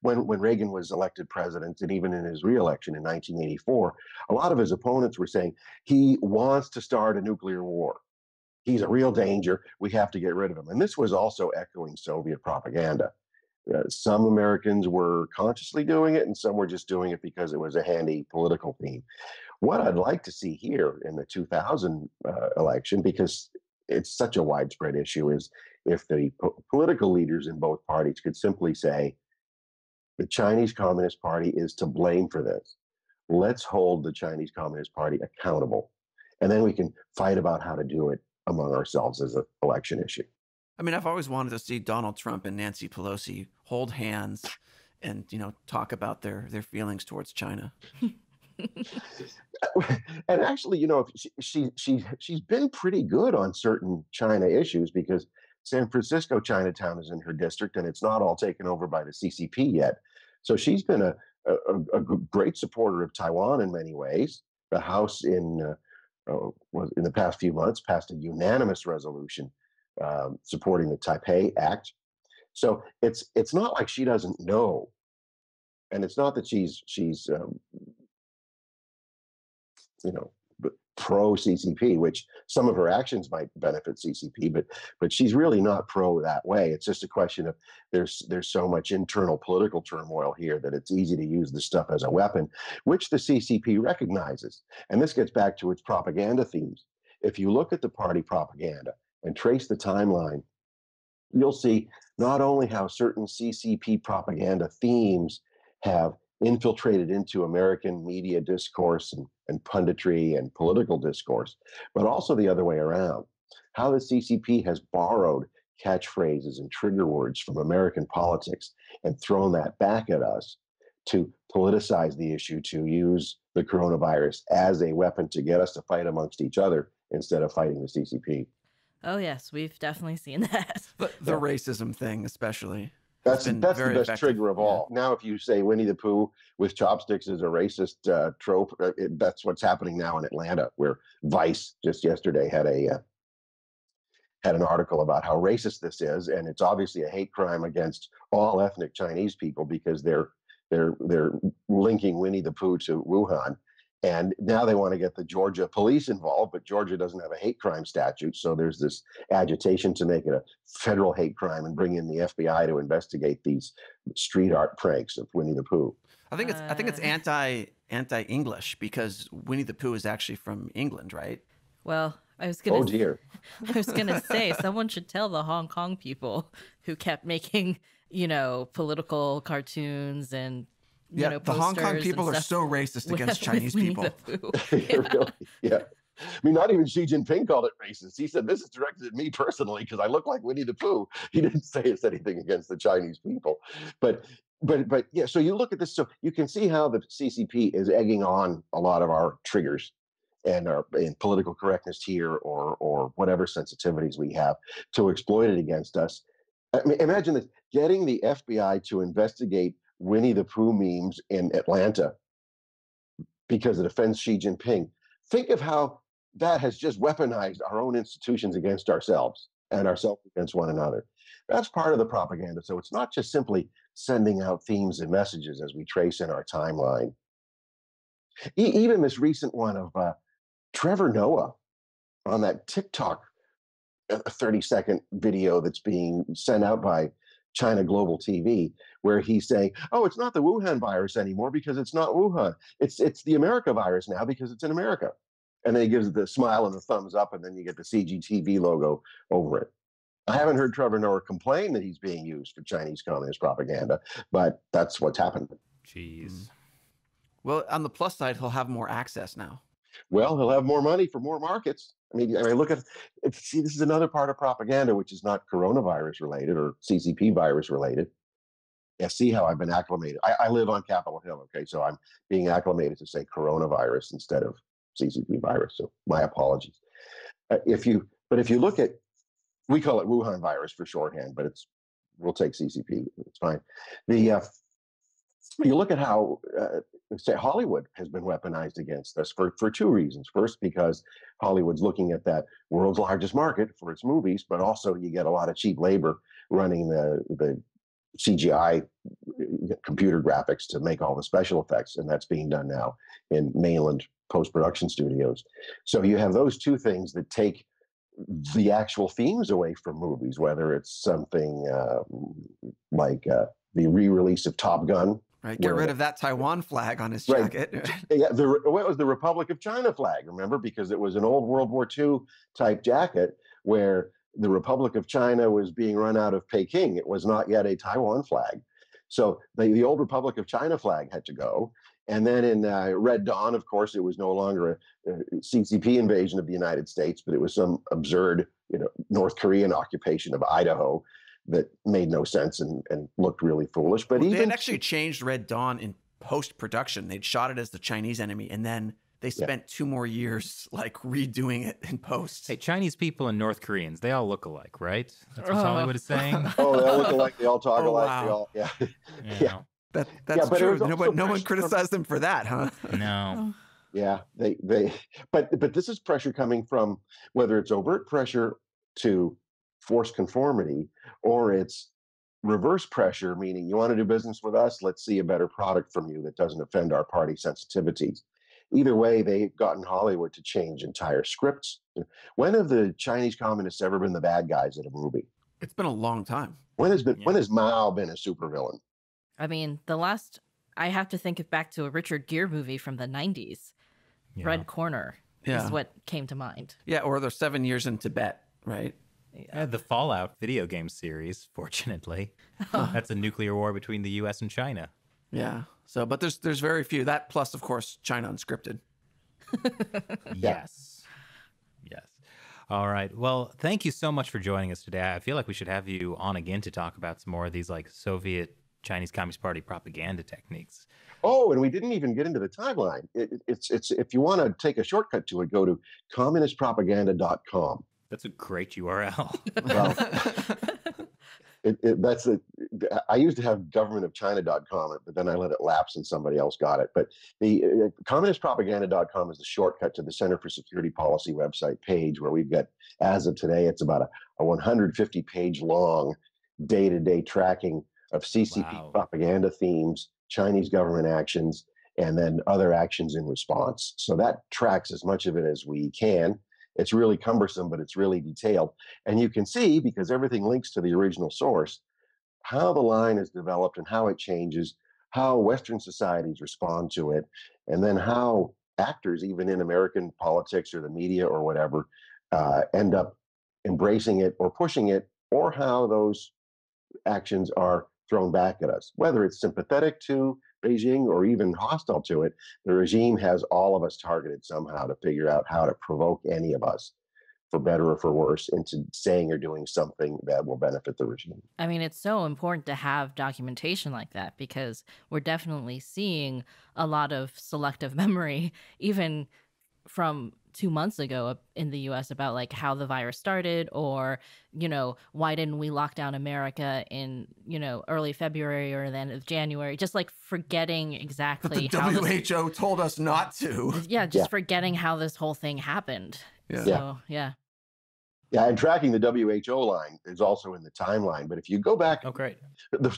When Reagan was elected president, and even in his reelection in 1984, a lot of his opponents were saying he wants to start a nuclear war. He's a real danger. We have to get rid of him. And this was also echoing Soviet propaganda. Some Americans were consciously doing it, and some were just doing it because it was a handy political theme. What I'd like to see here in the 2000 election, because it's such a widespread issue, is if the political leaders in both parties could simply say, the Chinese Communist Party is to blame for this. Let's hold the Chinese Communist Party accountable. And then we can fight about how to do it among ourselves as an election issue. I mean, I've always wanted to see Donald Trump and Nancy Pelosi hold hands and, talk about their feelings towards China. And actually, she's been pretty good on certain China issues, because San Francisco Chinatown is in her district and it's not all taken over by the CCP yet. So she's been a great supporter of Taiwan in many ways. The House in the past few months passed a unanimous resolution supporting the Taipei Act. So it's not like she doesn't know, and it's not that she's pro CCP, which some of her actions might benefit CCP, but she's really not pro that way. It's just a question of there's so much internal political turmoil here that it's easy to use this stuff as a weapon, which the CCP recognizes. And this gets back to its propaganda themes. If you look at the party propaganda and trace the timeline, you'll see not only how certain CCP propaganda themes have infiltrated into American media discourse and punditry and political discourse, but also the other way around. How the CCP has borrowed catchphrases and trigger words from American politics and thrown that back at us to politicize the issue, to use the coronavirus as a weapon to get us to fight amongst each other instead of fighting the CCP. Oh, yes, we've definitely seen that. The racism thing, especially. That's the best effective trigger of all. Now, if you say Winnie the Pooh with chopsticks is a racist trope, that's what's happening now in Atlanta, where Vice just yesterday had an article about how racist this is, and it's obviously a hate crime against all ethnic Chinese people because they're linking Winnie the Pooh to Wuhan. And now they want to get the Georgia police involved, but Georgia doesn't have a hate crime statute. So there's this agitation to make it a federal hate crime and bring in the FBI to investigate these street art pranks of Winnie the Pooh. I think it's anti-English because Winnie the Pooh is actually from England, right? Well, I was gonna. Oh dear. I was gonna say someone should tell the Hong Kong people who kept making, political cartoons and. The Hong Kong people are so racist against Chinese people. Really? Yeah. I mean, not even Xi Jinping called it racist. He said, this is directed at me personally because I look like Winnie the Pooh. He didn't say it's anything against the Chinese people. But yeah, so you look at this, so you can see how the CCP is egging on a lot of our triggers and our political correctness here or whatever sensitivities we have to exploit it against us. I mean, imagine this, getting the FBI to investigate Winnie the Pooh memes in Atlanta because it offends Xi Jinping. Think of how that has just weaponized our own institutions against ourselves. and ourselves against one another. That's part of the propaganda. So it's not just simply sending out themes and messages as we trace in our timeline. Even this recent one of Trevor Noah on that TikTok, a 30-second video that's being sent out by China Global TV, where he's saying, "Oh, it's not the Wuhan virus anymore because it's not Wuhan. It's the America virus now because it's in America." And then he gives the smile and the thumbs up, and then you get the CGTV logo over it. I haven't heard Trevor Noah complain that he's being used for Chinese communist propaganda, but that's what's happened. Jeez. Well, on the plus side, he'll have more access now. Well, he'll have more money for more markets. I mean, look at it. See, this is another part of propaganda, which is not coronavirus related or CCP virus related. Yeah, see how I've been acclimated. I live on Capitol Hill, okay, so I'm being acclimated to say coronavirus instead of CCP virus. So my apologies. If you look at, we call it Wuhan virus for shorthand, but we'll take CCP. It's fine. You look at how, say, Hollywood has been weaponized against us for two reasons. First, because Hollywood's looking at that world's largest market for its movies, but also you get a lot of cheap labor running the CGI computer graphics to make all the special effects, and that's being done now in mainland post-production studios. So you have those two things that take the actual themes away from movies, whether it's something like the re-release of Top Gun. Right, get rid of that Taiwan flag on his jacket. Right. Yeah, it was the Republic of China flag, remember? Because it was an old World War II type jacket where the Republic of China was being run out of Peking. It was not yet a Taiwan flag. So the old Republic of China flag had to go. And then in Red Dawn, of course, it was no longer a CCP invasion of the United States, but it was some absurd, North Korean occupation of Idaho that made no sense and looked really foolish. But they had actually changed Red Dawn in post-production. They'd shot it as the Chinese enemy, and then they spent 2 more years like redoing it in post. Hey, Chinese people and North Koreans, they all look alike, right? That's what Hollywood is saying. Oh, they all look alike. They all talk alike. Wow. They all, Yeah. That's true. No one criticized them for that, huh? No. Yeah, but this is pressure coming from, whether it's overt pressure to force conformity or it's reverse pressure, meaning you want to do business with us, let's see a better product from you that doesn't offend our party sensitivities. Either way, they've gotten Hollywood to change entire scripts. When have the Chinese communists ever been the bad guys in a movie? It's been a long time. When has Mao been a supervillain? I mean, I have to think back to a Richard Gere movie from the 90s. Yeah. Red Corner is what came to mind. Yeah, or the 7 years in Tibet, right? Yeah, the Fallout video game series, fortunately. That's a nuclear war between the U.S. and China. Yeah. So, but there's very few. That plus, of course, China Unscripted. Yes. All right. Well, thank you so much for joining us today. I feel like we should have you on again to talk about some more of these like Soviet Chinese Communist Party propaganda techniques. Oh, and we didn't even get into the timeline. It's if you want to take a shortcut to it, go to communistpropaganda.com. That's a great URL. Well, I used to have governmentofchina.com, but then I let it lapse and somebody else got it. But the communistpropaganda.com is the shortcut to the Center for Security Policy website page, where we've got, as of today, it's about a 150-page long day-to-day tracking of CCP propaganda themes, Chinese government actions, and then other actions in response. So that tracks as much of it as we can. It's really cumbersome, but it's really detailed. And you can see, because everything links to the original source, how the line is developed and how it changes, how Western societies respond to it, and then how actors, even in American politics or the media or whatever, end up embracing it or pushing it, or how those actions are thrown back at us. Whether it's sympathetic to Beijing or even hostile to it, the regime has all of us targeted somehow to figure out how to provoke any of us, for better or for worse, into saying or doing something that will benefit the regime. I mean, it's so important to have documentation like that, because we're definitely seeing a lot of selective memory, even from 2 months ago in the US, about like how the virus started, or, why didn't we lock down America in, early February or then of January, just like forgetting exactly the how WHO told us not to. Forgetting how this whole thing happened. Yeah. So, yeah. Yeah, and tracking the WHO line is also in the timeline. But if you go back, Oh, great.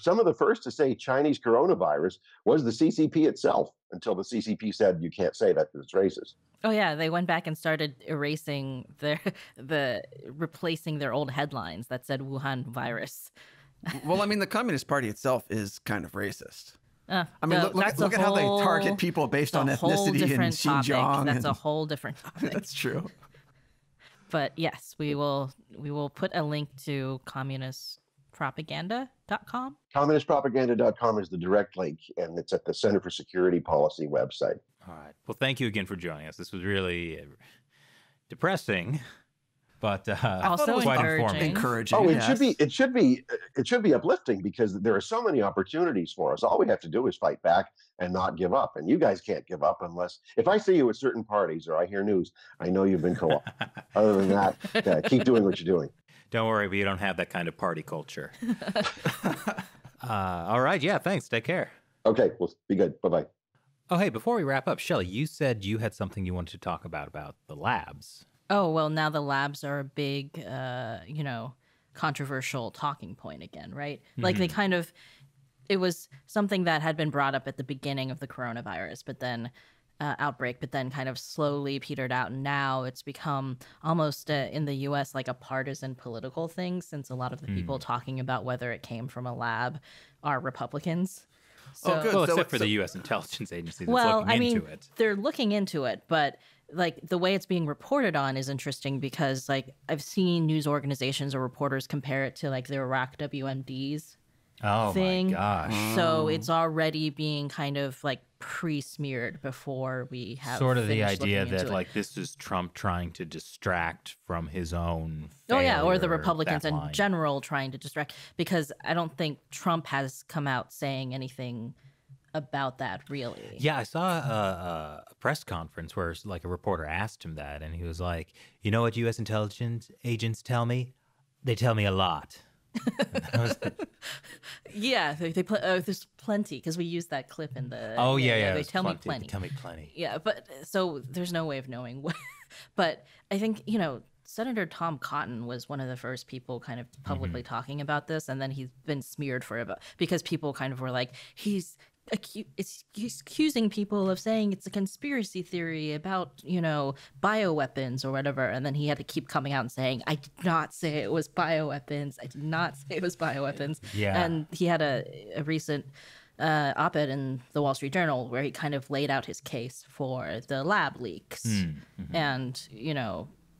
some of the first to say Chinese coronavirus was the CCP itself, until the CCP said you can't say that because it's racist. Oh yeah, they went back and started erasing replacing their old headlines that said Wuhan virus. Well, I mean, the Communist Party itself is kind of racist. I mean, look at how they target people based on ethnicity in Xinjiang. That's a whole different topic. That's true. But yes, we will put a link to communistpropaganda.com. Communistpropaganda.com is the direct link, and it's at the Center for Security Policy website. All right. Well, thank you again for joining us. This was really depressing, but also quite encouraging. Oh, yes. it should be uplifting, because there are so many opportunities for us. All we have to do is fight back and not give up. And you guys can't give up unless, if I see you at certain parties or I hear news, I know you've been co-op. Other than that, keep doing what you're doing. Don't worry, we don't have that kind of party culture. All right. Yeah, thanks. Take care. Okay, well, be good. Bye-bye. Oh, hey, before we wrap up, Shelley, you said you had something you wanted to talk about the labs. Oh, well, now the labs are a big, controversial talking point again, right? Like they kind of, it was something that had been brought up at the beginning of the coronavirus, but then outbreak, but then kind of slowly petered out. And now it's become almost in the US like a partisan political thing, since a lot of the people talking about whether it came from a lab are Republicans. So, well, except for the U.S. intelligence agency that's looking into it. They're looking into it, but like the way it's being reported on is interesting, because like I've seen news organizations or reporters compare it to like the Iraq WMDs thing. My gosh. So it's already being kind of like pre-smeared before we have sort of the finished idea looking into that it. like this is Trump trying to distract from his own Oh yeah, or the failure, Republicans that in line. general trying to distract, because I don't think Trump has come out saying anything about that really. Yeah, I saw a press conference where like a reporter asked him that, and he was like, "You know what U.S. intelligence agents tell me? They tell me a lot." Yeah, there's plenty, because we used that clip in the. Oh yeah. They tell me plenty. They tell me plenty. Yeah, but so there's no way of knowing what. But I think Senator Tom Cotton was one of the first people kind of publicly talking about this, and then he's been smeared for it because people kind of were like, he's accusing people of saying it's a conspiracy theory about bioweapons or whatever, and then he had to keep coming out and saying, I did not say it was bioweapons. I did not say it was bioweapons. Yeah. And he had a recent op-ed in the Wall Street Journal where he kind of laid out his case for the lab leaks. And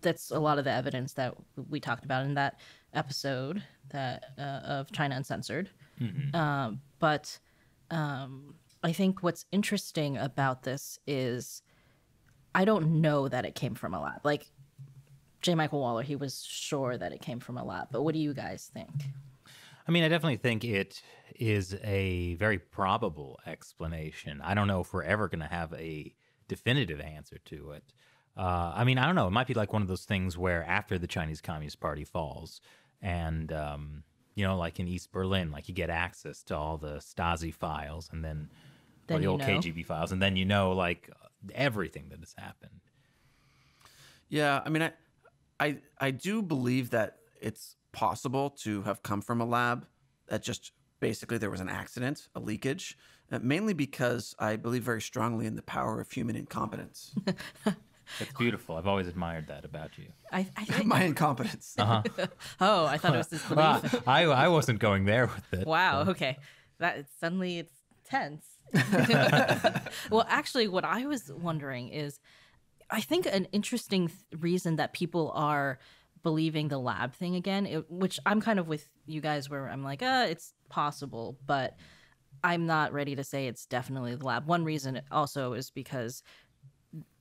that's a lot of the evidence that we talked about in that episode of China Uncensored. But I think what's interesting about this is I don't know that it came from a lab. Like J. Michael Waller, he was sure that it came from a lab. But what do you guys think? I mean, I definitely think it is a very probable explanation. I don't know if we're ever going to have a definitive answer to it. I mean, I don't know. It might be like one of those things where after the Chinese Communist Party falls and, like in East Berlin, like you get access to all the Stasi files and then or the old KGB files, and then like everything that has happened. Yeah, I mean, I do believe that it's possible to have come from a lab, that just basically there was an accident, a leakage, mainly because I believe very strongly in the power of human incompetence. That's beautiful. I've always admired that about you. I think My incompetence. Oh, I thought it was his belief. I wasn't going there with it. Wow. Okay. Suddenly it's tense. Well, actually, what I was wondering is, I think an interesting reason that people are believing the lab thing again, which I'm kind of with you guys where I'm like, it's possible, but I'm not ready to say it's definitely the lab. One reason also is because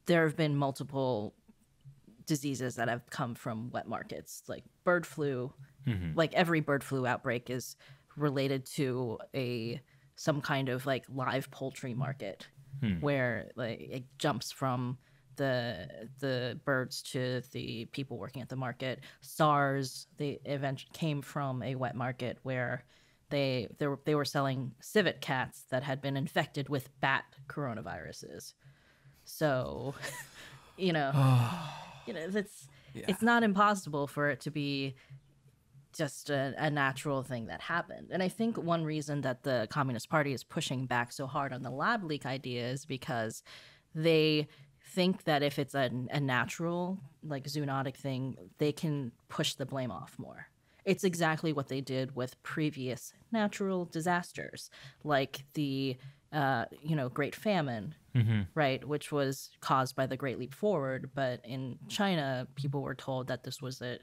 there have been multiple diseases that have come from wet markets, like bird flu. Like every bird flu outbreak is related to some kind of like live poultry market where like it jumps from the birds to the people working at the market. SARS, they eventually came from a wet market where they were selling civet cats that had been infected with bat coronaviruses. So, that's it's not impossible for it to be just a natural thing that happened. And I think one reason that the Communist Party is pushing back so hard on the lab leak idea is because they think that if it's a natural, like zoonotic thing, they can push the blame off more. It's exactly what they did with previous natural disasters, like the Great Famine, right, which was caused by the Great Leap Forward. But in China, people were told that this was a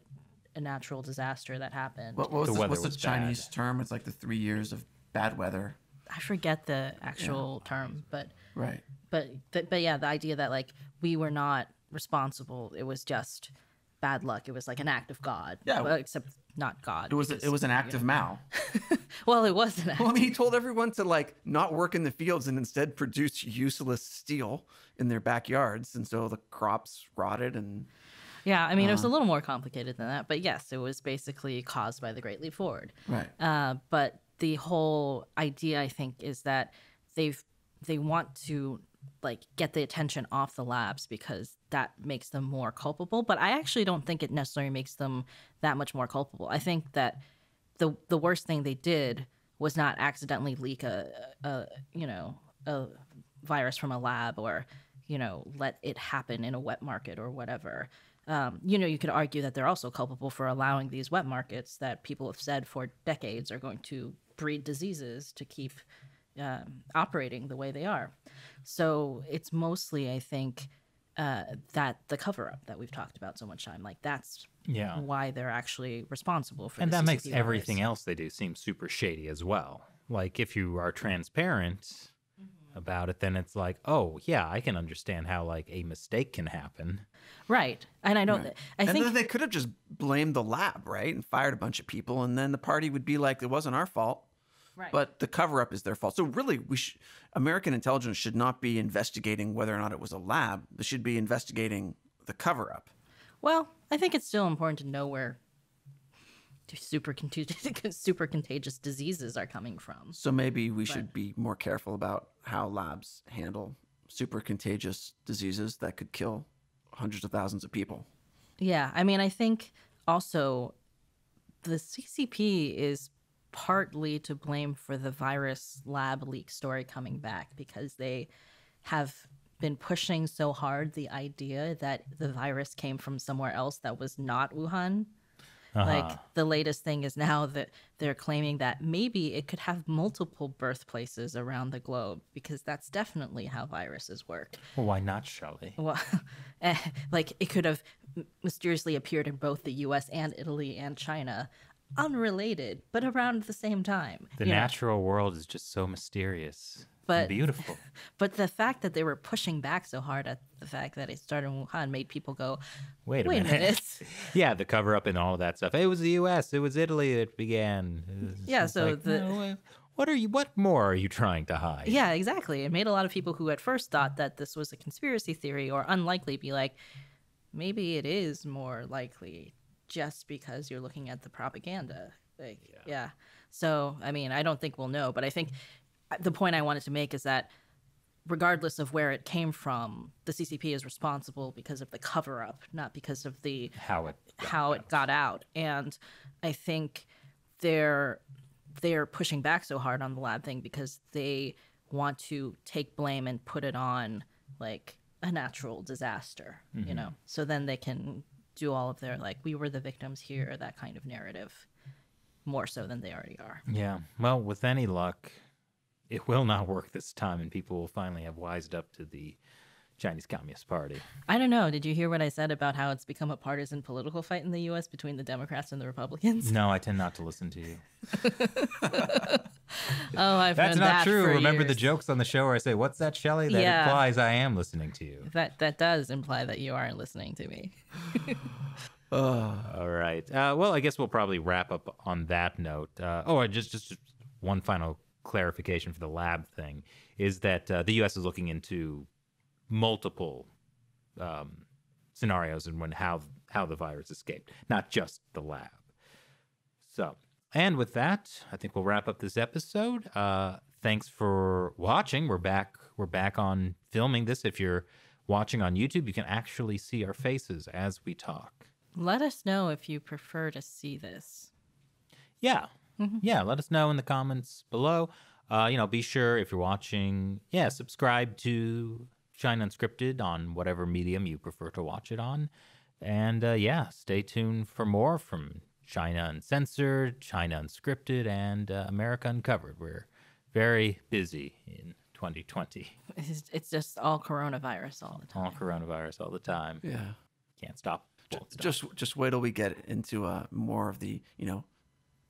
natural disaster that happened. What's the Chinese term? It's like the 3 years of bad weather. I forget the actual term, but right. But yeah, the idea that like we were not responsible, it was just bad luck. It was like an act of God. Yeah, well, except not God. It was an act of Mao. Well, it was an act. Well, I mean, he told everyone to like not work in the fields and instead produce useless steel in their backyards, and so the crops rotted and. Yeah, I mean, it was a little more complicated than that, but yes, it was basically caused by the Great Leap Forward. Right. But the whole idea, I think, is that they want to like get the attention off the labs because that makes them more culpable. But I actually don't think it necessarily makes them that much more culpable. I think that the worst thing they did was not accidentally leak a virus from a lab or let it happen in a wet market or whatever. You could argue that they're also culpable for allowing these wet markets that people have said for decades are going to breed diseases to keep operating the way they are. So it's mostly, I think, that the cover-up that we've talked about so much time, like that's why they're actually responsible for. And the that makes CCP everything virus. else they do seem super shady as well. Like if you are transparent about it, then it's like, oh yeah, I can understand how like a mistake can happen. Right. And I don't. Right. I think then they could have just blamed the lab, right, and fired a bunch of people, and then the party would be like, it wasn't our fault. Right. But the cover-up is their fault. So really, American intelligence should not be investigating whether or not it was a lab. They should be investigating the cover-up. Well, I think it's still important to know where super contagious diseases are coming from. So maybe we should be more careful about how labs handle super contagious diseases that could kill hundreds of thousands of people. Yeah, I mean, I think also the CCP is partly to blame for the virus lab leak story coming back because they have been pushing so hard the idea that the virus came from somewhere else that was not Wuhan. Like the latest thing is now that they're claiming that maybe it could have multiple birthplaces around the globe because that's definitely how viruses work. Well, why not, Shelley? Well, like it could have mysteriously appeared in both the U.S. and Italy and China, unrelated, but around the same time. The natural world is just so mysterious. But beautiful. But the fact that they were pushing back so hard at the fact that it started in Wuhan made people go, wait a minute. minute. Yeah, the cover up and all of that stuff. It was the U.S. It was Italy that began. Yeah, so like, what more are you trying to hide? Yeah, exactly. It made a lot of people who at first thought that this was a conspiracy theory or unlikely be like, maybe it is more likely just because you're looking at the propaganda. Like, yeah. So, I mean, I don't think we'll know, but I think the point I wanted to make is that regardless of where it came from, the CCP is responsible because of the cover-up, not because of the how it got out. And I think they're pushing back so hard on the lab thing because they want to take blame and put it on like a natural disaster, so then they can do all of their like we were the victims here, that kind of narrative, more so than they already are. Yeah. Well, with any luck, it will not work this time, and people will finally have wised up to the Chinese Communist Party. I don't know. Did you hear what I said about how it's become a partisan political fight in the U.S. between the Democrats and the Republicans? No, I tend not to listen to you. I've That's known not that true. for Remember years. the jokes on the show where I say, "What's that, Shelley?" That implies I am listening to you. That does imply that you aren't listening to me. All right. Well, I guess we'll probably wrap up on that note. Just one final clarification for the lab thing is that the U.S. is looking into multiple scenarios and how the virus escaped, not just the lab. So, and with that, I think we'll wrap up this episode. Thanks for watching. We're back on filming this. If you're watching on YouTube, you can actually see our faces as we talk. Let us know if you prefer to see this. Yeah. Yeah, let us know in the comments below. Be sure if you're watching, subscribe to China Unscripted on whatever medium you prefer to watch it on. And stay tuned for more from China Uncensored, China Unscripted, and America Uncovered. We're very busy in 2020. It's just all coronavirus all the time. All coronavirus all the time. Yeah. Can't stop. Won't stop. Just wait till we get into more of the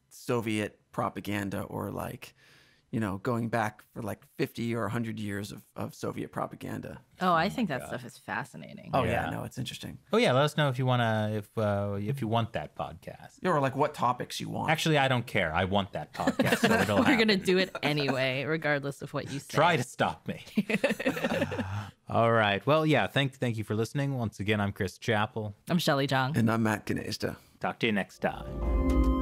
Soviet propaganda, or going back for 50 or 100 years of Soviet propaganda. Oh, I think that stuff is fascinating. Oh yeah, no, it's interesting. Oh yeah, let us know if you if you want that podcast. Or what topics you want. Actually, I don't care. I want that podcast. So it'll We're happen. gonna do it anyway, regardless of what you say. Try to stop me. All right. Well, thank you for listening. Once again, I'm Chris Chappell. I'm Shelley Jong. And I'm Matt Gnezda. Talk to you next time.